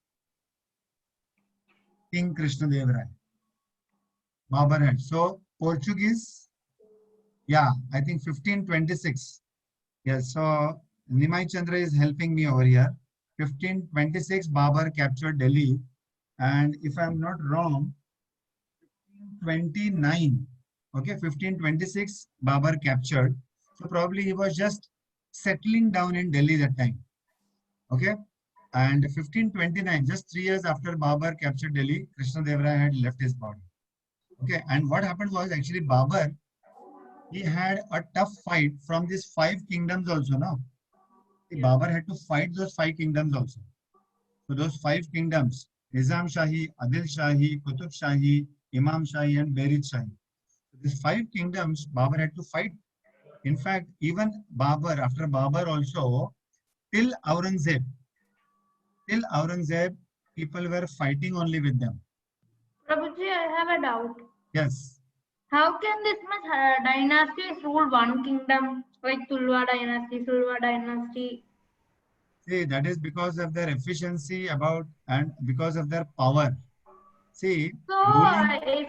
King Krishna Dev Rai. Babar had. So Portuguese, yeah, I think 1526. Yes, so Nimai Chandra is helping me over here. 1526, Babar captured Delhi. And if I'm not wrong, 1529, okay, 1526, Babar captured. So probably he was just settling down in Delhi that time. Okay. And 1529, just 3 years after Babar captured Delhi, Krishna Dev Rai had left his body. Okay. And what happened was actually Babar, he had a tough fight from these 5 kingdoms also, no? Babar had to fight those 5 kingdoms also. So those 5 kingdoms, Nizam Shahi, Adil Shahi, Qutub Shahi, Imam Shahi, and Berid Shahi. So these 5 kingdoms, Babar had to fight. In fact, even Babar, after Babar also, till Aurangzeb, people were fighting only with them. Prabhuji, I have a doubt. Yes. How can this much dynasties rule one kingdom like Tulwa dynasty? See, that is because of their efficiency and because of their power. See, So ruling. if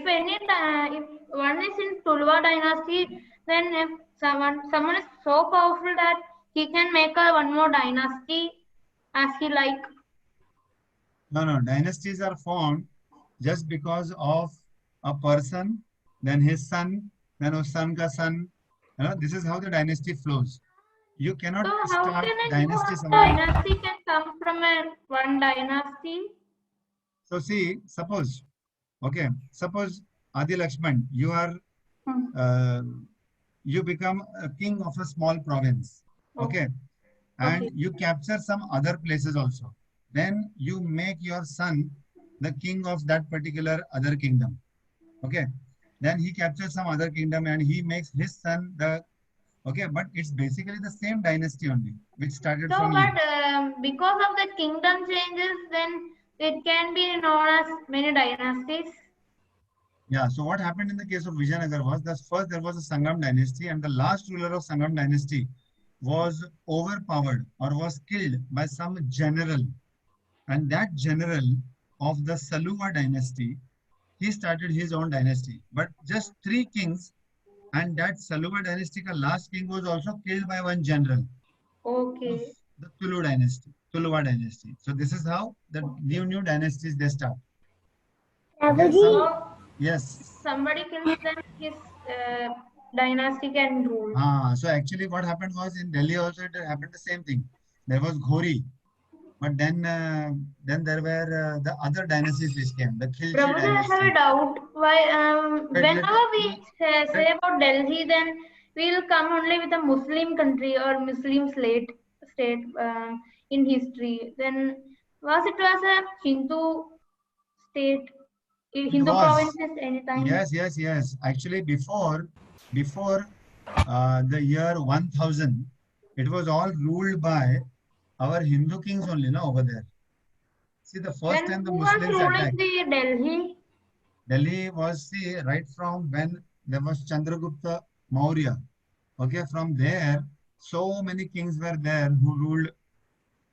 one is in Tulwa dynasty, then if someone is so powerful that he can make one more dynasty as he like. No. Dynasties are formed just because of a person, then his son, then his son ka son. This is how the dynasty flows. You cannot So how start can I know dynasty a somewhere. dynasty can come from one dynasty? So see, suppose Adi Lakshman, you become a king of a small province. Okay. And Okay. you capture some other places also. Then you make your son the king of that particular other kingdom. Okay. Then he captures some other kingdom and he makes his son the, okay, but it's basically the same dynasty only, which started So, from but here. because of the kingdom changes, then it can be known as many dynasties. Yeah, so what happened in the case of Vijayanagar was that first there was a Sangam dynasty and the last ruler of Sangam dynasty was overpowered or was killed by some general. And that general of the Saluva dynasty, he started his own dynasty. But just 3 kings, and that Saluva dynasty ka last king was also killed by one general. Okay. The Tulu dynasty, Tuluva dynasty. So this is how the new dynasties they start. Okay, Prabhuji, So, yes. somebody kills them, his dynasty can rule. So actually what happened was in Delhi also it happened the same thing. There was Ghori, but then there were the other dynasties which came, the Khilji Prabhuji, I have dynasty. a doubt. Why, But whenever we say about Delhi, then we will come only with a Muslim country or Muslim state in history. Then was a Hindu state, Hindu was. provinces anytime? Yes. Actually, before the year 1000, it was all ruled by our Hindu kings only, no, over there. See, the first Then time the who was Muslims ruling attacked, the Delhi? Delhi was, see, right from when there was Chandragupta Maurya. Okay, from there, so many kings were there who ruled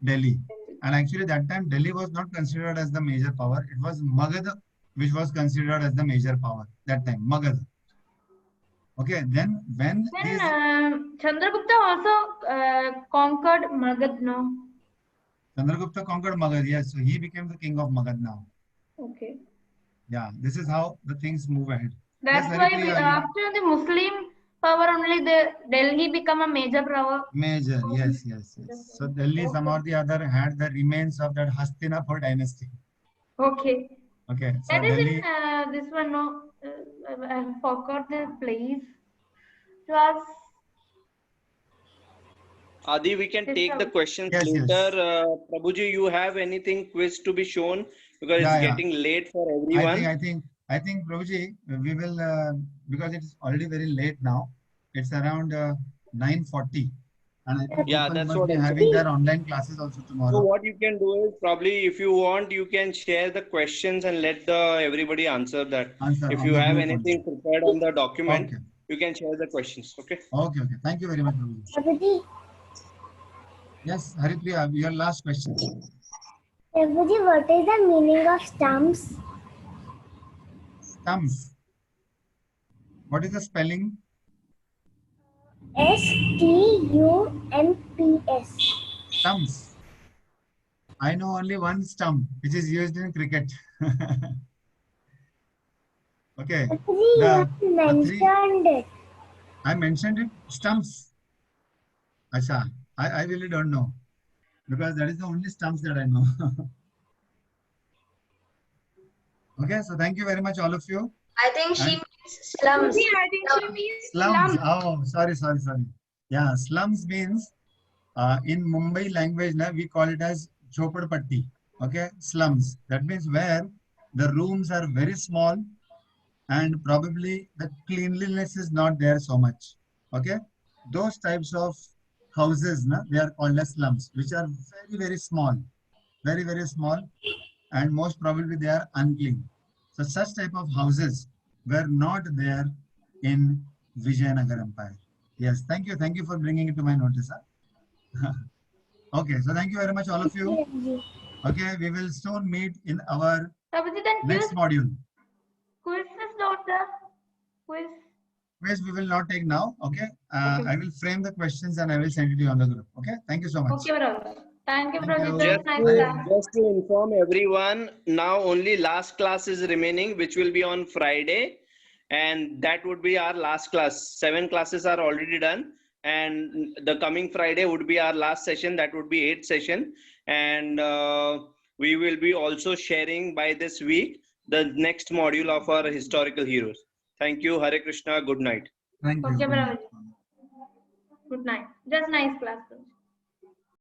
Delhi. And actually, that time, Delhi was not considered as the major power. It was Magad which was considered as the major power that time, Magad. Okay, then when these Chandragupta also conquered Magad, no? Chandragupta conquered Magad, yes, so he became the king of Magad now. Okay. Yeah, this is how the things move ahead. That's Yes, why Haripriya, after the Muslim power only the Delhi become a major power. major, yes. So Delhi some or the other had the remains of that Hastinapur dynasty. Okay. Okay, so That is Delhi. in this one, no? I forgot the place. It was. Adi, we can take the questions Yes. later. Prabhuji, you have anything quiz to be shown because it's getting late for everyone. I think, Prabhuji, we will because it's already very late now. It's around 9:40, and I think Yeah, people that's must what be I'm having their online classes also tomorrow. So what you can do is probably, if you want, you can share the questions and let everybody answer that. If you have anything prepared on the document, you can share the questions. Okay. Okay. Thank you very much, Prabhuji. Prabhuji, Yes, Haripriya, your last question. Prabhuji, what is the meaning of stumps? Stumps. What is the spelling? STUMPS. Stumps. I know only one stump, which is used in cricket. Okay. Prabhuji, you have mentioned it. I mentioned it. Stumps. Acha, I really don't know because that is the only stumps that I know. Okay, so thank you very much, all of you. I think she means slums. I think she means Slums. slum. Oh, sorry. Yeah, slums means in Mumbai language, we call it as Chopadpatti. Okay, slums. That means where the rooms are very small and probably the cleanliness is not there so much. Okay, those types of houses, they are called as slums, which are very small, very small, and most probably they are unclean. So such type of houses were not there in Vijayanagar Empire. Yes, thank you for bringing it to my notice. Okay, so thank you very much, all of you. Okay, we will soon meet in our next module. Quiz is not the quiz. Quiz we will not take now. Okay, I will frame the questions and I will send it to you on the group. Okay, thank you so much. Okay, brother. Thank you, Thank brother. you. Just to inform everyone, now only last class is remaining, which will be on Friday, and that would be our last class. 7 classes are already done, and the coming Friday would be our last session. That would be 8th session, and we will be also sharing by this week the next module of our historical heroes. Thank you. Hare Krishna. Good night. Thank you. Okay, brother. Good night. Just nice class.